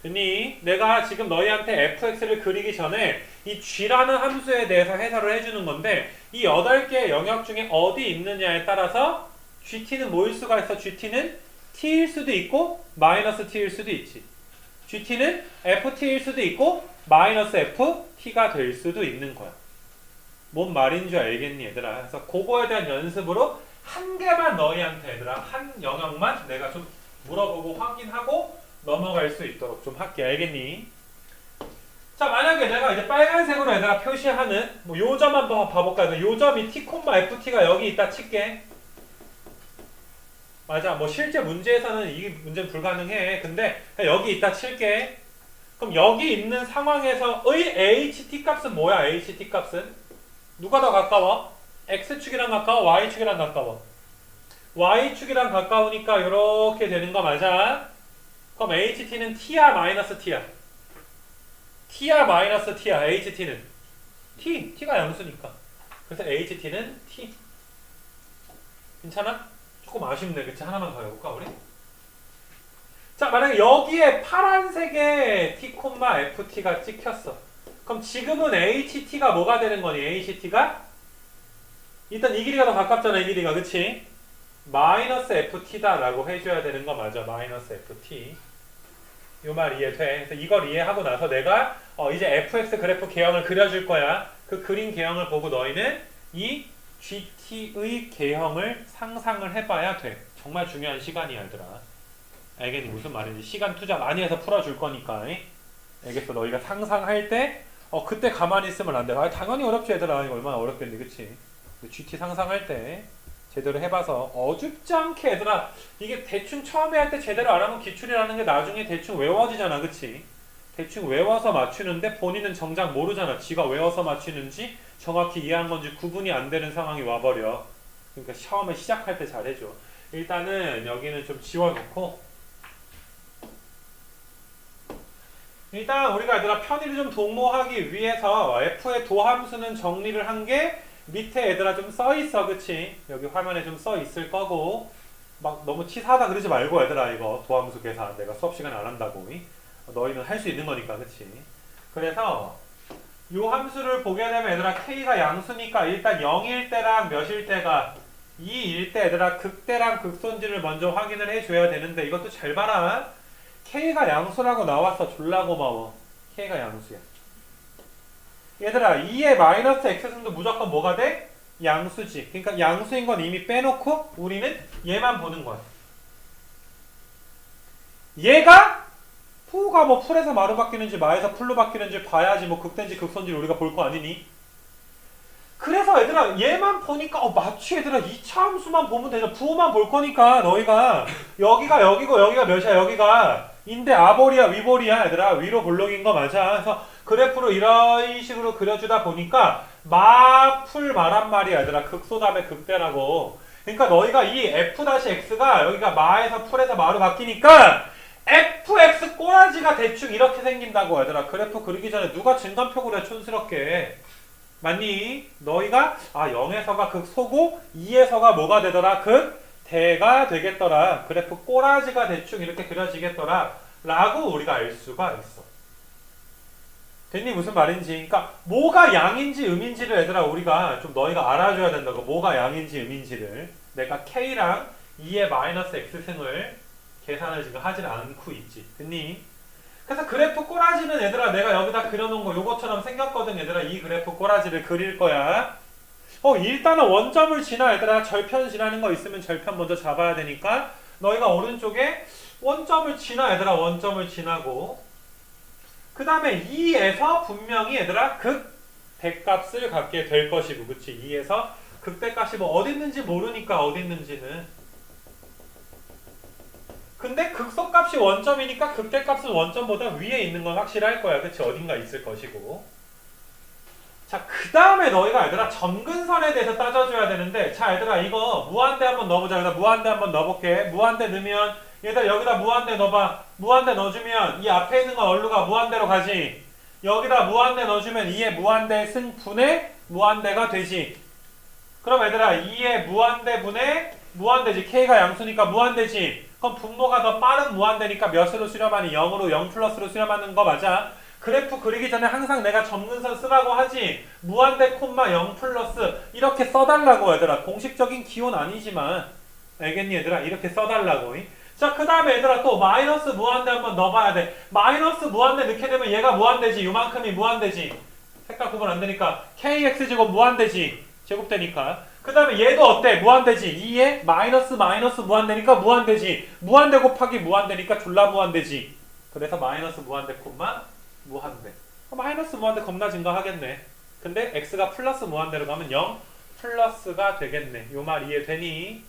됐니? 내가 지금 너희한테 fx를 그리기 전에 이 g라는 함수에 대해서 해설을 해주는 건데 이 8개의 영역 중에 어디 있느냐에 따라서 gt는 뭐일 수가 있어? gt는 t일 수도 있고 마이너스 t일 수도 있지. gt는 ft일 수도 있고 마이너스 ft가 될 수도 있는 거야. 뭔 말인 줄 알겠니 얘들아? 그래서 그거에 대한 연습으로 한 개만 너희한테 얘들아 한 영역만 내가 좀 물어보고 확인하고 넘어갈 수 있도록 좀 할게. 알겠니? 자, 만약에 내가 이제 빨간색으로 얘들아 표시하는 뭐 요 점 한번 봐볼까? 요 점이 t, ft가 여기 있다 칠게. 맞아. 뭐 실제 문제에서는 이 문제는 불가능해. 근데 여기 있다 칠게. 그럼 여기 있는 상황에서의 ht 값은 뭐야? ht 값은? 누가 더 가까워? x축이랑 가까워? y축이랑 가까워? y축이랑 가까우니까 이렇게 되는 거 맞아? 그럼 ht는 t야 마이너스 t야? t야 마이너스 t야? ht는 t가 양수니까. 그래서 ht는 t. 괜찮아? 조금 아쉽네. 그치? 하나만 더 해볼까 우리? 자, 만약에 여기에 파란색에 t, ft가 찍혔어. 그럼 지금은 ht가 뭐가 되는 거니? ht가? 일단 이 길이가 더 가깝잖아. 이 길이가. 그치? 마이너스 ft다 라고 해줘야 되는 거 맞아. 마이너스 ft. 요 말 이해돼? 그래서 이걸 이해하고 나서 내가 이제 fx 그래프 개형을 그려줄 거야. 그 그림 개형을 보고 너희는 이 gt의 개형을 상상을 해봐야 돼. 정말 중요한 시간이야 얘들아. 알겠니? 무슨 말인지. 시간 투자 많이 해서 풀어줄 거니까. 알겠어? 너희가 상상할 때 그때 가만히 있으면 안 돼. 당연히 어렵지 얘들아. 이거 얼마나 어렵겠니, 그치? GT 상상할 때 제대로 해봐서 어줍지 않게 얘들아 이게 대충 처음에 할 때 제대로 안 하면 기출이라는 게 나중에 대충 외워지잖아, 그치? 대충 외워서 맞추는데 본인은 정작 모르잖아. 지가 외워서 맞추는지 정확히 이해한 건지 구분이 안 되는 상황이 와버려. 그러니까 처음에 시작할 때 잘해줘. 일단은 여기는 좀 지워놓고 일단 우리가 얘들아 편의를 좀 도모하기 위해서 f의 도함수는 정리를 한 게 밑에 얘들아 좀 써있어. 그치? 여기 화면에 좀 써있을 거고 막 너무 치사하다 그러지 말고 얘들아 이거 도함수 계산 내가 수업 시간에 안 한다고. 너희는 할 수 있는 거니까. 그치? 그래서 요 함수를 보게 되면 얘들아 k가 양수니까 일단 0일 때랑 몇일 때가 2일 때 얘들아 극대랑 극손지를 먼저 확인을 해줘야 되는데 이것도 잘 봐라. K가 양수라고 나왔어. 졸라 고마워. K가 양수야. 얘들아 2의 마이너스 x승도 무조건 뭐가 돼? 양수지. 그러니까 양수인 건 이미 빼놓고 우리는 얘만 보는 거야. 얘가 푸가 뭐 풀에서 마루 바뀌는지 마에서 풀로 바뀌는지 봐야지 뭐 극대인지 극선지를 우리가 볼 거 아니니? 그래서 얘들아 얘만 보니까 마치 얘들아 2차 함수만 보면 되잖아. 부호만 볼 거니까 너희가 여기가 여기고 여기가 몇이야 여기가 인데 아볼이야 위볼이야 얘들아 위로 볼록인 거 맞아. 그래서 그래프로 이런 식으로 그려주다 보니까 마풀 마란 말이야 얘들아. 극소 다음에 극대라고. 그러니까 너희가 이 f-x가 여기가 마에서 풀에서 마로 바뀌니까 fx 꼬라지가 대충 이렇게 생긴다고 얘들아. 그래프 그리기 전에 누가 증간표 그래 촌스럽게. 맞니? 너희가 0에서가 극소고 2에서가 뭐가 되더라? 극대가 되겠더라. 그래프 꼬라지가 대충 이렇게 그려지겠더라 라고 우리가 알 수가 있어. 됐니? 무슨 말인지. 그러니까 뭐가 양인지 음인지를 얘들아 우리가 좀 너희가 알아줘야 된다고. 뭐가 양인지 음인지를. 내가 k랑 2의 마이너스 x승을 계산을 지금 하질 않고 있지. 됐니? 그래서 그래프 꼬라지는 얘들아 내가 여기다 그려놓은 거 요거처럼 생겼거든 얘들아. 이 그래프 꼬라지를 그릴 거야. 일단은 원점을 지나 얘들아. 절편 지나는 거 있으면 절편 먼저 잡아야 되니까 너희가 오른쪽에 원점을 지나 얘들아. 원점을 지나고 그 다음에 2에서 분명히 얘들아 극대값을 갖게 될 것이고 그치? 2에서 극대값이 뭐 어디 있는지 모르니까 어디 있는지는 근데 극소값이 원점이니까 극대값은 원점보다 위에 있는 건 확실할 거야. 그치? 어딘가 있을 것이고 자, 그 다음에 너희가 얘들아 점근선에 대해서 따져줘야 되는데 자 얘들아 이거 무한대 한번 넣어보자. 그래서 무한대 한번 넣어볼게. 무한대 넣으면 얘들아 여기다 무한대 넣어봐. 무한대 넣어주면 이 앞에 있는 건 어디로 가? 무한대로 가지. 여기다 무한대 넣어주면 2의 무한대 승분의 무한대가 되지. 그럼 얘들아 2의 무한대 분의 무한대지. K가 양수니까 무한대지. 그럼 분모가 더 빠른 무한대니까 몇으로 수렴하니? 0으로 0 플러스로 수렴하는 거 맞아. 그래프 그리기 전에 항상 내가 점근선 쓰라고 하지. 무한대 콤마 0 플러스 이렇게 써달라고 얘들아. 공식적인 기호는 아니지만 알겠니 얘들아? 이렇게 써달라고. 자, 그 다음에 얘들아 또 마이너스 무한대 한번 넣어봐야 돼. 마이너스 무한대 넣게 되면 얘가 무한대지. 요만큼이 무한대지. 색깔 구분 안 되니까 kx제곱 무한대지. 제곱되니까. 그 다음에 얘도 어때? 무한대지. 2에 마이너스 무한대니까 무한대지. 무한대 곱하기 무한대니까 졸라 무한대지. 그래서 마이너스 무한대 콤마 무한대. 마이너스 무한대 겁나 증가하겠네. 근데 x가 플러스 무한대로 가면 0 플러스가 되겠네. 요 말 이해되니?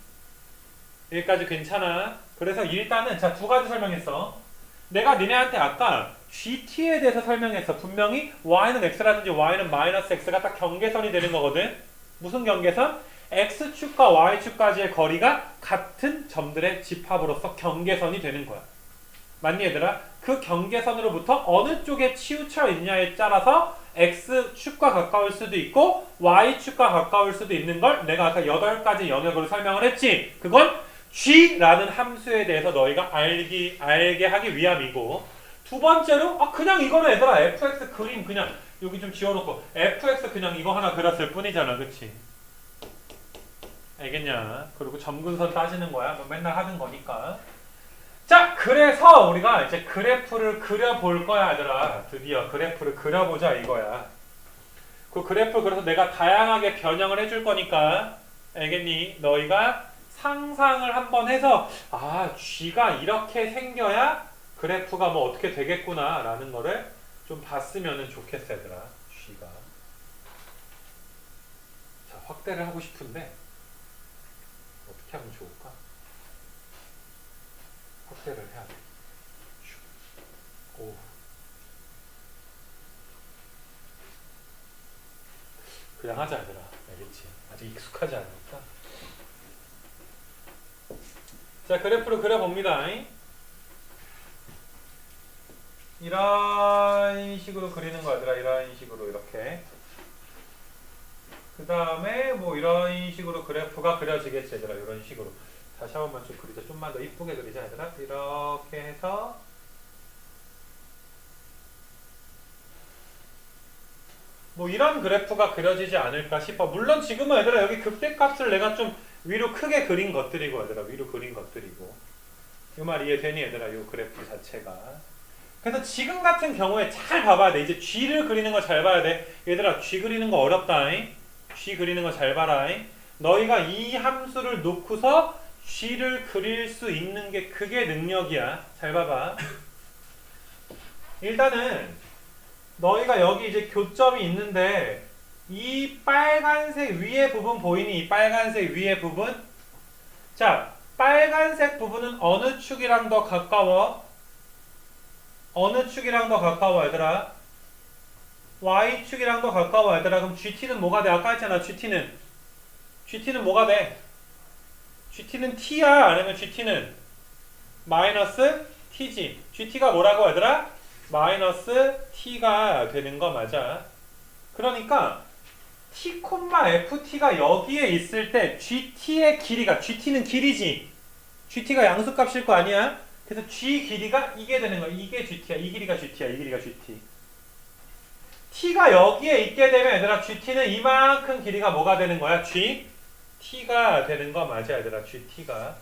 여기까지 괜찮아. 그래서 일단은 자, 두 가지 설명했어. 내가 니네한테 아까 GT에 대해서 설명했어. 분명히 y는 x라든지 y는 마이너스 x가 딱 경계선이 되는 거거든. 무슨 경계선? x축과 y축까지의 거리가 같은 점들의 집합으로서 경계선이 되는 거야. 맞니 얘들아? 그 경계선으로부터 어느 쪽에 치우쳐 있냐에 따라서 x축과 가까울 수도 있고 y축과 가까울 수도 있는 걸 내가 아까 8가지 영역으로 설명을 했지. 그건 g라는 함수에 대해서 너희가 알게 하기 위함이고 두 번째로 그냥 이거는 얘들아 fx 그림 그냥 여기 좀 지워놓고 fx 그냥 이거 하나 그렸을 뿐이잖아. 그치? 알겠냐? 그리고 점근선 따지는 거야. 뭐 맨날 하는 거니까. 자, 그래서 우리가 이제 그래프를 그려볼 거야, 얘들아. 드디어 그래프를 그려보자 이거야. 그 그래프 그래서 내가 다양하게 변형을 해줄 거니까 알겠니? 너희가 상상을 한번 해서 G가 이렇게 생겨야 그래프가 뭐 어떻게 되겠구나 라는 거를 좀 봤으면 좋겠어, 얘들아. G가. 자, 확대를 하고 싶은데 어떻게 하면 좋을까? 확대를 해야 돼. 오. 그냥 하자 얘들아. 알겠지? 아직 익숙하지 않으니까. 자, 그래프를 그려봅니다. 이런 식으로 그리는 거야 얘들아. 이런 식으로 이렇게. 그 다음에 뭐 이런 식으로 그래프가 그려지겠지 얘들아. 이런 식으로. 다시 한 번만 좀 그리자. 좀만 더 이쁘게 그리자 얘들아. 이렇게 해서 뭐 이런 그래프가 그려지지 않을까 싶어. 물론 지금은 얘들아 여기 극대값을 내가 좀 위로 크게 그린 것들이고 얘들아. 위로 그린 것들이고. 이 말 이해되니 얘들아. 이 그래프 자체가. 그래서 지금 같은 경우에 잘 봐봐야 돼. 이제 G를 그리는 거 잘 봐야 돼. 얘들아 G 그리는 거 어렵다. G 그리는 거 잘 봐라. 너희가 이 함수를 놓고서 G를 그릴 수 있는 게 그게 능력이야. 잘 봐봐. 일단은 너희가 여기 이제 교점이 있는데 이 빨간색 위에 부분 보이니? 이 빨간색 위에 부분? 자, 빨간색 부분은 어느 축이랑 더 가까워? 어느 축이랑 더 가까워 얘들아? Y축이랑 더 가까워 얘들아. 그럼 GT는 뭐가 돼? 아까 했잖아. GT는 뭐가 돼? GT는 T야? 아니면 GT는 마이너스 T지? GT가 뭐라고 얘들아? 마이너스 T가 되는 거 맞아. 그러니까 T, FT가 여기에 있을 때 GT의 길이가 GT는 길이지. GT가 양수값일 거 아니야? 그래서 G 길이가 이게 되는 거야. 이게 GT야. 이 길이가 GT야. 이 길이가 GT. T가 여기에 있게 되면 얘들아 GT는 이만큼 길이가 뭐가 되는 거야? GT가 되는 거 맞아 얘들아. GT가.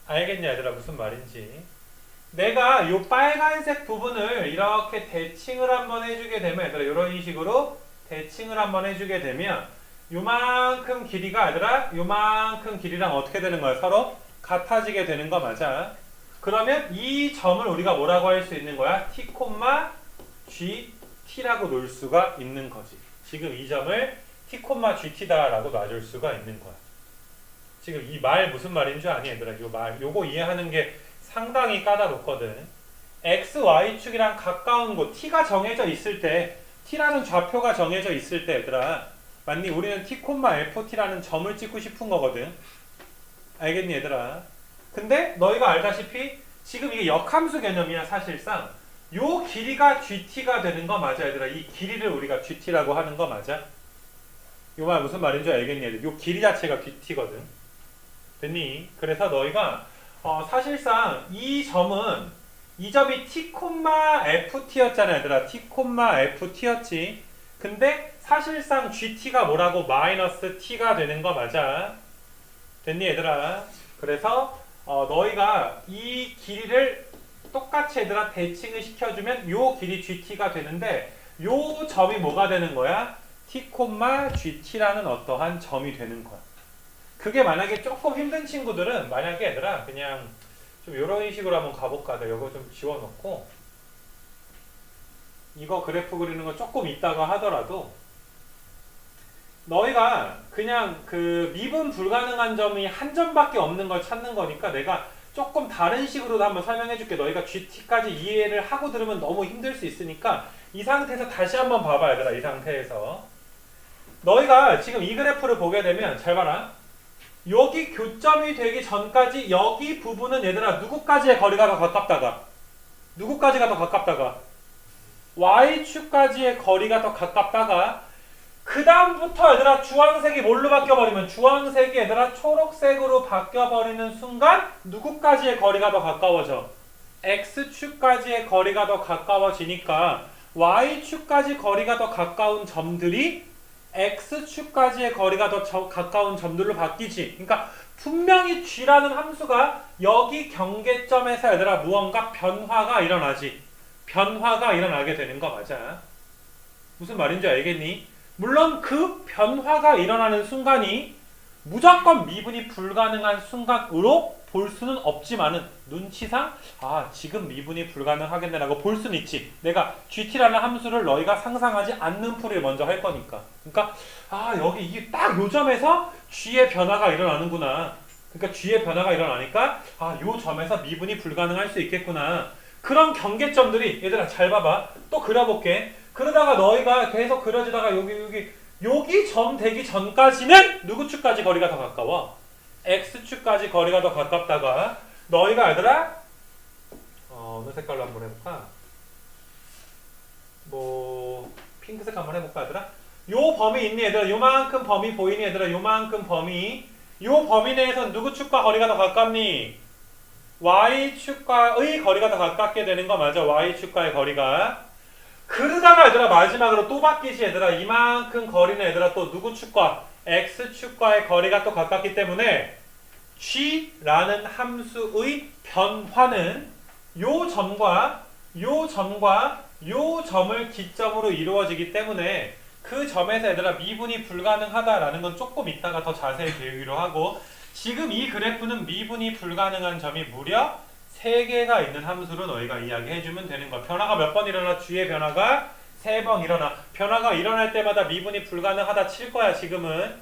알겠냐 얘들아 무슨 말인지. 내가 요 빨간색 부분을 이렇게 대칭을 한번 해주게 되면 얘들아 이런 식으로 대칭을 한번 해주게 되면 요만큼 길이가 얘들아 요만큼 길이랑 어떻게 되는 거야? 서로 같아지게 되는 거 맞아? 그러면 이 점을 우리가 뭐라고 할 수 있는 거야? t, gt라고 놓을 수가 있는 거지. 지금 이 점을 t, gt다라고 놔줄 수가 있는 거야. 지금 이 말 무슨 말인 줄 아니 얘들아? 요 말 요거 이해하는 게 상당히 까다롭거든. x, y축이랑 가까운 곳 t가 정해져 있을 때 t라는 좌표가 정해져 있을 때 얘들아 맞니? 우리는 t, ft라는 점을 찍고 싶은 거거든. 알겠니 얘들아? 근데 너희가 알다시피 지금 이게 역함수 개념이야. 사실상 요 길이가 gt가 되는 거 맞아 얘들아? 이 길이를 우리가 gt라고 하는 거 맞아? 요 말 무슨 말인지 알겠니 얘들? 요 길이 자체가 gt거든. 됐니? 그래서 너희가 사실상 이 점은 이 점이 t, ft였잖아 얘들아. t, ft였지. 근데 사실상 gt가 뭐라고? 마이너스 t가 되는 거 맞아. 됐니 얘들아? 그래서 너희가 이 길이를 똑같이 얘들아 대칭을 시켜주면 요 길이 gt가 되는데 요 점이 뭐가 되는 거야? t, gt라는 어떠한 점이 되는 거야. 그게 만약에 조금 힘든 친구들은 만약에 얘들아 그냥 좀 이런 식으로 한번 가볼까? 내가 이거 좀 지워놓고 이거 그래프 그리는 거 조금 이따가 하더라도 너희가 그냥 그 미분 불가능한 점이 한 점밖에 없는 걸 찾는 거니까 내가 조금 다른 식으로도 한번 설명해 줄게. 너희가 GT까지 이해를 하고 들으면 너무 힘들 수 있으니까 이 상태에서 다시 한번 봐봐 얘들아. 이 상태에서 너희가 지금 이 그래프를 보게 되면 잘 봐라. 여기 교점이 되기 전까지 여기 부분은 얘들아 누구까지의 거리가 더 가깝다가 누구까지가 더 가깝다가 Y축까지의 거리가 더 가깝다가 그 다음부터 얘들아 주황색이 뭘로 바뀌어버리면 주황색이 얘들아 초록색으로 바뀌어버리는 순간 누구까지의 거리가 더 가까워져? X축까지의 거리가 더 가까워지니까 Y축까지 거리가 더 가까운 점들이 X축까지의 거리가 더 가까운 점들로 바뀌지. 그러니까 분명히 G라는 함수가 여기 경계점에서 얘들아 무언가 변화가 일어나지. 변화가 일어나게 되는 거 맞아. 무슨 말인지 알겠니? 물론 그 변화가 일어나는 순간이 무조건 미분이 불가능한 순간으로 볼 수는 없지만은 눈치상 지금 미분이 불가능하겠네라고 볼 수는 있지. 내가 gt라는 함수를 너희가 상상하지 않는 풀이를 먼저 할 거니까. 그러니까 여기 이게 딱 요 점에서 g의 변화가 일어나는구나. 그러니까 g의 변화가 일어나니까 요 점에서 미분이 불가능할 수 있겠구나. 그런 경계점들이 얘들아 잘 봐봐. 또 그려볼게. 그러다가 너희가 계속 그려지다가 여기 점 되기 전까지는 누구 축까지 거리가 더 가까워? X축까지 거리가 더 가깝다가 너희가 얘들아 어느 색깔로 한번 해볼까? 뭐 핑크색 한번 해볼까 얘들아? 요 범위 있니 얘들아? 요만큼 범위 보이니 얘들아? 요만큼 범위 요 범위 내에서 누구 축과 거리가 더 가깝니? Y축과의 거리가 더 가깝게 되는 거 맞아. Y축과의 거리가 그러다가 얘들아 마지막으로 또 바뀌지 얘들아. 이만큼 거리는 얘들아 또 누구 축과? X축과의 거리가 또 가깝기 때문에 G라는 함수의 변화는 요 점과 요 점을 기점으로 이루어지기 때문에 그 점에서 얘들아 미분이 불가능하다라는 건 조금 이따가 더 자세히 배우기로 하고 지금 이 그래프는 미분이 불가능한 점이 무려 3개가 있는 함수로 너희가 이야기해주면 되는 거야. 변화가 몇 번 일어나? G의 변화가 3번 일어나. 변화가 일어날 때마다 미분이 불가능하다 칠 거야 지금은.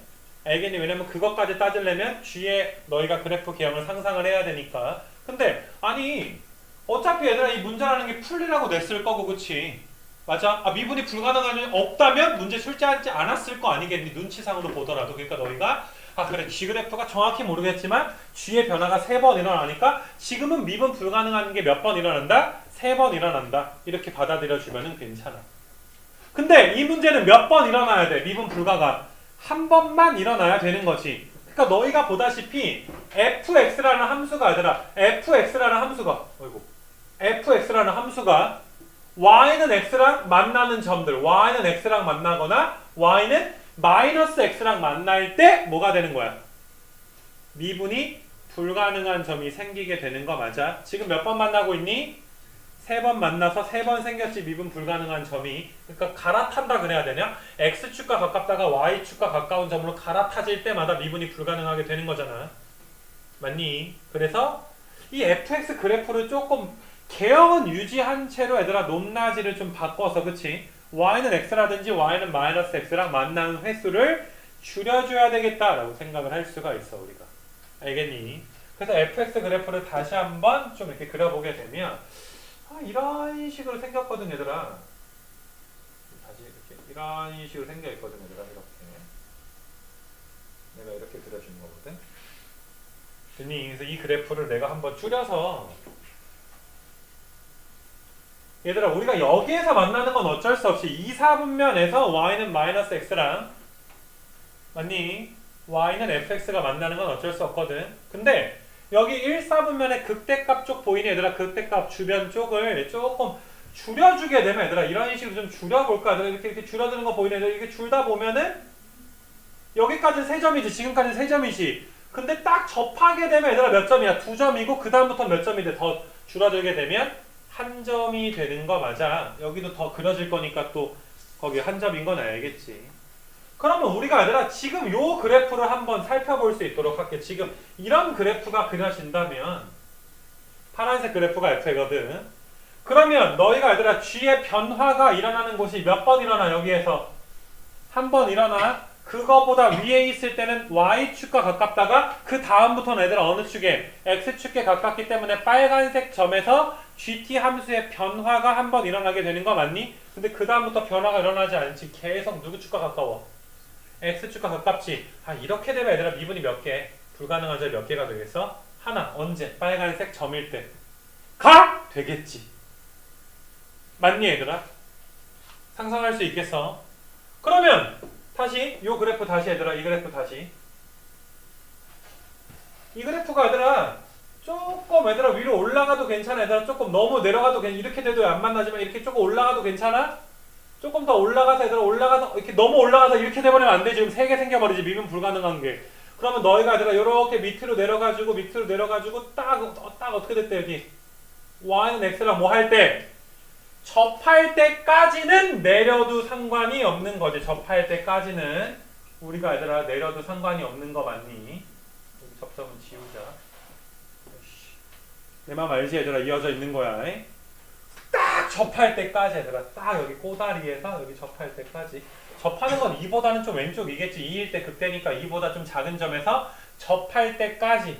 알겠니? 왜냐면 그것까지 따지려면 G의 너희가 그래프 개형을 상상을 해야 되니까. 근데 아니 어차피 얘들아 이 문제라는 게 풀리라고 냈을 거고 그치? 맞아? 미분이 불가능한 점이 없다면 문제 출제하지 않았을 거 아니겠니? 눈치상으로 보더라도. 그러니까 너희가 그래 G 그래프가 정확히 모르겠지만 G의 변화가 3번 일어나니까 지금은 미분 불가능한 게 몇 번 일어난다? 3번 일어난다. 이렇게 받아들여주면 괜찮아. 근데 이 문제는 몇 번 일어나야 돼? 미분 불가가 한 번만 일어나야 되는 거지. 그러니까 너희가 보다시피 fx라는 함수가 얘들아 fx라는 함수가 y는 x랑 만나는 점들 y는 x랑 만나거나 y는 마이너스 x랑 만날 때 뭐가 되는 거야? 미분이 불가능한 점이 생기게 되는 거 맞아? 지금 몇 번 만나고 있니? 3번 만나서 3번 생겼지. 미분 불가능한 점이. 그러니까 갈아탄다 그래야 되냐? x축과 가깝다가 y축과 가까운 점으로 갈아타질 때마다 미분이 불가능하게 되는 거잖아. 맞니? 그래서 이 fx 그래프를 조금 개형은 유지한 채로 얘들아 높낮이를 좀 바꿔서, 그치? y는 x라든지 y는 마이너스 x랑 만나는 횟수를 줄여줘야 되겠다라고 생각을 할 수가 있어, 우리가. 알겠니? 그래서 fx 그래프를 다시 한번 좀 이렇게 그려보게 되면 이런 식으로 생겼거든, 얘들아. 다시 이렇게 이런 식으로 생겨있거든, 얘들아. 이렇게 내가 이렇게 그려주는 거거든. 그래서 이 그래프를 내가 한번 줄여서, 얘들아 우리가 여기에서 만나는 건 어쩔 수 없이 2, 4분면에서 y는 마이너스 x랑, 맞니? y는 fx가 만나는 건 어쩔 수 없거든. 근데 여기 1, 4분면의 극대값 쪽 보이니 얘들아? 극대값 주변 쪽을 조금 줄여주게 되면 얘들아 이런 식으로 좀 줄여볼까? 이렇게 줄어드는 거 보이네. 이렇게 줄다 보면은 여기까지는 3점이지. 지금까지는 3점이지. 근데 딱 접하게 되면 얘들아 몇 점이야? 2점이고 그 다음부터 몇 점이 돼? 더 줄어들게 되면 1점이 되는 거 맞아. 여기도 더 그려질 거니까 또 거기 1점인 건 알겠지. 그러면 우리가 얘들아 지금 요 그래프를 한번 살펴볼 수 있도록 할게. 지금 이런 그래프가 그려진다면 파란색 그래프가 f거든. 그러면 너희가 얘들아 g의 변화가 일어나는 곳이 몇 번 일어나? 여기에서 한 번 일어나. 그거보다 위에 있을 때는 y축과 가깝다가 그 다음부터는 얘들아 어느 축에? x축에 가깝기 때문에 빨간색 점에서 gt 함수의 변화가 한 번 일어나게 되는 거 맞니? 근데 그 다음부터 변화가 일어나지 않지. 계속 누구 축과 가까워? x축과 가깝지. 이렇게 되면 얘들아 미분이 몇 개? 불가능한 점이 몇 개가 되겠어? 하나. 언제? 빨간색 점일 때. 가! 되겠지. 맞니 얘들아? 상상할 수 있겠어? 그러면 다시 요 그래프 다시 얘들아 이 그래프 다시. 이 그래프가 얘들아 조금 얘들아 위로 올라가도 괜찮아. 얘들아 조금 너무 내려가도 괜찮아. 이렇게 돼도 안 만나지만 이렇게 조금 올라가도 괜찮아? 조금 더 올라가서 얘들아 올라가서 이렇게 너무 올라가서 이렇게 돼버리면 안 돼. 지금 3개 생겨버리지. 미분 불가능한 게. 그러면 너희가 얘들아 요렇게 밑으로 내려가지고 딱 어떻게 됐대 여기. y는 x랑 뭐 할 때? 접할 때까지는 내려도 상관이 없는 거지. 접할 때까지는 우리가 얘들아 내려도 상관이 없는 거 맞니? 여기 접점은 지우자. 내 맘 알지 얘들아? 이어져 있는 거야. 딱 접할 때까지 얘들아 딱 여기 꼬다리에서 여기 접할 때까지. 접하는 건 2보다는 좀 왼쪽이겠지. 2일 때 극대니까 2보다 좀 작은 점에서 접할 때까지.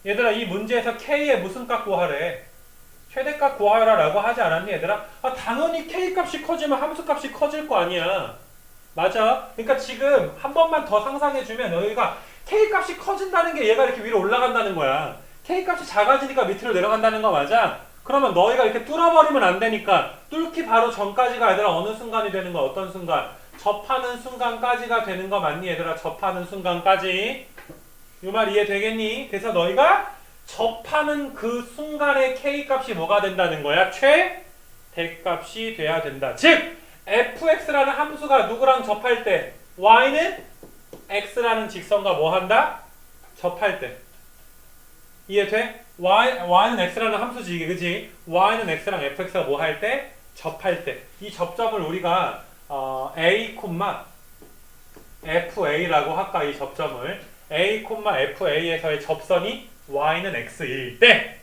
얘들아 이 문제에서 k의 무슨 값 구하래? 최대값 구하라 라고 하지 않았니 얘들아? 당연히 k값이 커지면 함수값이 커질 거 아니야. 맞아. 그러니까 지금 한 번만 더 상상해주면 여기가 k값이 커진다는 게 얘가 이렇게 위로 올라간다는 거야. k값이 작아지니까 밑으로 내려간다는 거 맞아? 그러면 너희가 이렇게 뚫어버리면 안 되니까 뚫기 바로 전까지가 얘들아 어느 순간이 되는 거야? 어떤 순간? 접하는 순간까지가 되는 거 맞니 얘들아? 접하는 순간까지. 이 말 이해되겠니? 그래서 너희가 접하는 그 순간에 k값이 뭐가 된다는 거야? 최대값이 돼야 된다. 즉 fx라는 함수가 누구랑 접할 때? y는 x라는 직선과 뭐 한다? 접할 때. 이해돼? y는 x라는 함수지 이게 그치? y는 x랑 fx가 뭐 할 때? 접할 때. 이 접점을 우리가 a, fa라고 할까? 이 접점을 a, fa에서의 접선이 y는 x일 때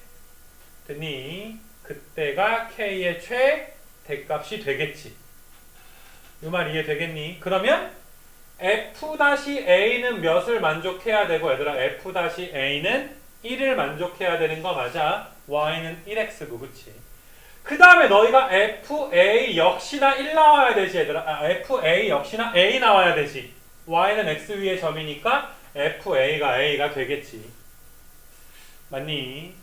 됐니? 그때가 k의 최대값이 되겠지. 이 말 이해되겠니? 그러면 f-a는 몇을 만족해야 되고 얘들아 f-a는 1을 만족해야 되는 거 맞아. y는 1x고 그치? 그 다음에 너희가 fa 역시나 1 나와야 되지 얘들아. fa 역시나 a 나와야 되지. y는 x 위의 점이니까 fa가 a가 되겠지. 맞니?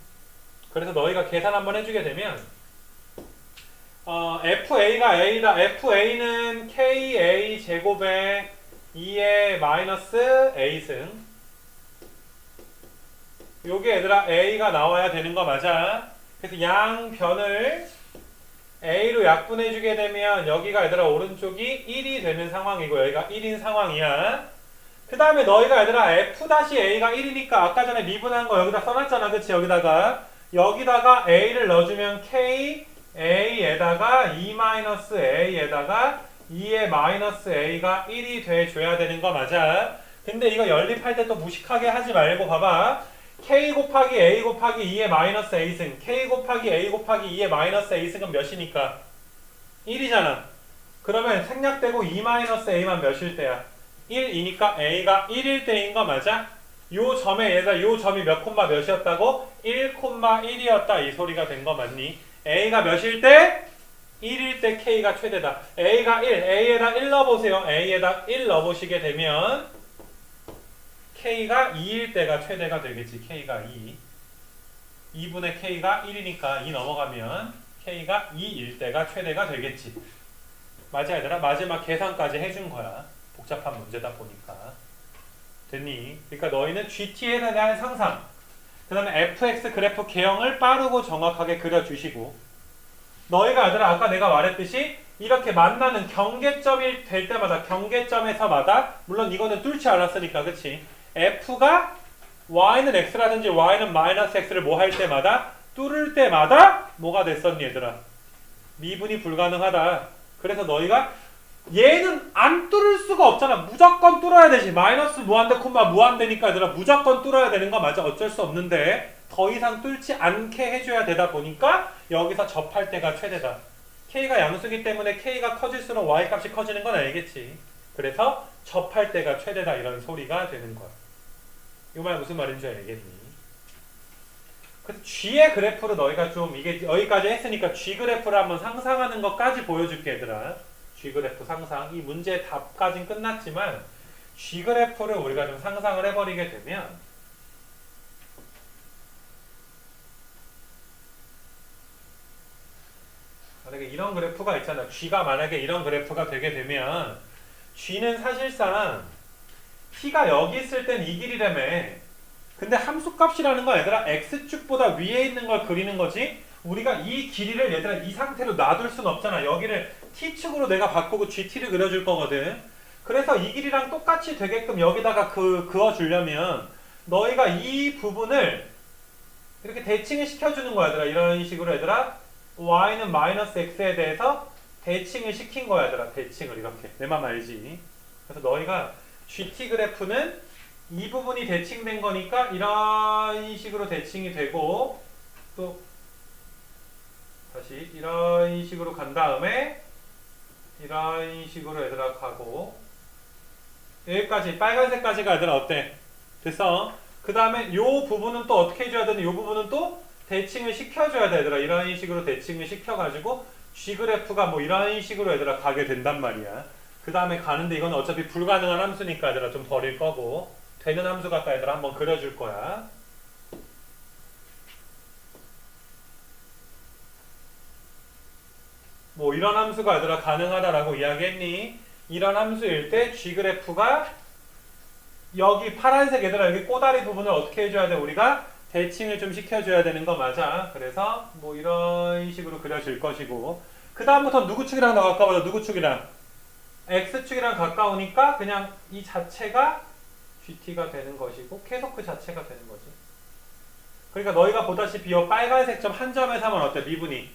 그래서 너희가 계산 한번 해주게 되면 fa가 a다. fa는 ka 제곱에 2의 마이너스 a승. 요게 얘들아 a가 나와야 되는 거 맞아. 그래서 양변을 a로 약분해주게 되면 여기가 얘들아 오른쪽이 1이 되는 상황이고 여기가 1인 상황이야. 그 다음에 너희가 얘들아 f-a가 1이니까 아까 전에 미분한 거 여기다 써놨잖아. 그치? 여기다가 a를 넣어주면 k a에다가 2-a에다가 2의 -a가 1이 돼줘야 되는 거 맞아. 근데 이거 연립할 때 또 무식하게 하지 말고 봐봐. k 곱하기 a 곱하기 2의 -a승 k 곱하기 a 곱하기 2의 -a승은 몇이니까? 1이잖아. 그러면 생략되고 2-a만 몇일 때야? 1이니까 a가 1일 때인 거 맞아? 요 점에 얘들아 요 점이 몇 콤마 몇이었다고? 1,1이었다 이 소리가 된 거 맞니? a가 몇일 때? 1일 때 k가 최대다. a가 1, a에다 1 넣어보세요. a에다 1 넣어보시게 되면 k가 2일 때가 최대가 되겠지. k가 2. 2분의 k가 1이니까 2 넘어가면 k가 2일 때가 최대가 되겠지. 맞아 얘들아? 마지막 계산까지 해준 거야. 복잡한 문제다 보니까. 됐니? 그러니까 너희는 GT에 대한 상상, 그 다음에 fx 그래프 개형을 빠르고 정확하게 그려주시고, 너희가 얘들아 아까 내가 말했듯이 이렇게 만나는 경계점이 될 때마다, 경계점에서마다, 물론 이거는 뚫지 않았으니까 그치? f가 y는 x라든지 y는 마이너스 x를 뭐 할 때마다, 뚫을 때마다 뭐가 됐었니 얘들아? 미분이 불가능하다. 그래서 너희가 얘는 안 뚫을 수가 없잖아. 무조건 뚫어야 되지. 마이너스 무한대 콤마 무한대니까 얘들아 무조건 뚫어야 되는 거 맞아. 어쩔 수 없는데 더 이상 뚫지 않게 해줘야 되다 보니까 여기서 접할 때가 최대다. k가 양수기 때문에 k가 커질수록 y 값이 커지는 건 알겠지. 그래서 접할 때가 최대다 이런 소리가 되는 거야. 이 말 무슨 말인지 알겠니? 그래서 G의 그래프를 너희가 좀 이게 여기까지 했으니까 G 그래프를 한번 상상하는 것까지 보여줄게 얘들아. G 그래프 상상. 이 문제의 답까지는 끝났지만 G 그래프를 우리가 좀 상상을 해버리게 되면 만약에 이런 그래프가 있잖아. G가 만약에 이런 그래프가 되게 되면 G는 사실상 T가 여기 있을 땐 이 길이라며. 근데 함수값이라는 건 얘들아 x축보다 위에 있는 걸 그리는 거지 우리가 이 길이를 얘들아 이 상태로 놔둘 순 없잖아. 여기를 t축으로 내가 바꾸고 gt를 그려줄 거거든. 그래서 이 길이랑 똑같이 되게끔 여기다가 그어주려면 너희가 이 부분을 이렇게 대칭을 시켜주는 거야 얘들아. 이런 식으로 얘들아 y는 마이너스 x에 대해서 대칭을 시킨 거야 얘들아. 대칭을 이렇게. 내 맘 알지? 그래서 너희가 gt 그래프는 이 부분이 대칭된 거니까 이런 식으로 대칭이 되고 또 다시 이런 식으로 간 다음에 이런 식으로 얘들아 가고 여기까지 빨간색까지가 얘들아 어때? 됐어? 그 다음에 요 부분은 또 어떻게 해줘야 되는? 요 부분은 또 대칭을 시켜줘야 돼 얘들아. 이런 식으로 대칭을 시켜가지고 G그래프가 뭐 이런 식으로 얘들아 가게 된단 말이야. 그 다음에 가는데 이건 어차피 불가능한 함수니까 얘들아 좀 버릴 거고 되는 함수 갖다 얘들아 한번 그려줄 거야. 뭐 이런 함수가 얘들아 가능하다라고 이야기했니? 이런 함수일 때 G그래프가 여기 파란색 얘들아 여기 꼬다리 부분을 어떻게 해줘야 돼? 우리가 대칭을 좀 시켜줘야 되는 거 맞아. 그래서 뭐 이런 식으로 그려질 것이고 그 다음부터 누구 축이랑 더 가까워져? 누구 축이랑? X축이랑 가까우니까 그냥 이 자체가 GT가 되는 것이고 계속 그 자체가 되는 거지. 그러니까 너희가 보다시피 이 빨간색 점 한 점에서 하면 어때? 미분이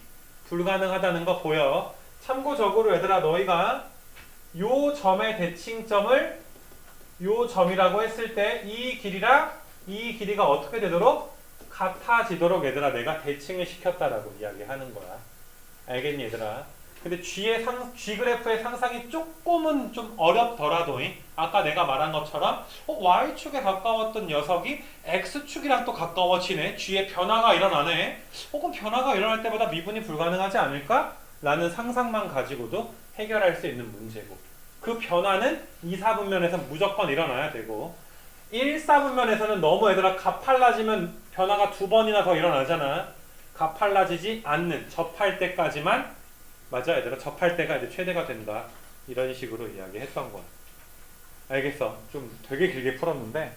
불가능하다는 거 보여. 참고적으로 얘들아 너희가 요 점의 대칭점을 요 점이라고 했을 때 이 길이랑 이 길이가 어떻게 되도록? 같아지도록 얘들아 내가 대칭을 시켰다라고 이야기하는 거야. 알겠니 얘들아? 근데 G 그래프의 상상이 조금은 좀 어렵더라도 아까 내가 말한 것처럼 Y축에 가까웠던 녀석이 X축이랑 또 가까워지네. G의 변화가 일어나네. 그럼 변화가 일어날 때마다 미분이 불가능하지 않을까? 라는 상상만 가지고도 해결할 수 있는 문제고 그 변화는 2, 4분면에서 무조건 일어나야 되고 1, 4분면에서는 너무 얘들아 가팔라지면 변화가 2번이나 더 일어나잖아. 가팔라지지 않는 접할 때까지만 맞아 얘들아 접할 때가 이제 최대가 된다 이런 식으로 이야기했던 거야. 알겠어? 좀 되게 길게 풀었는데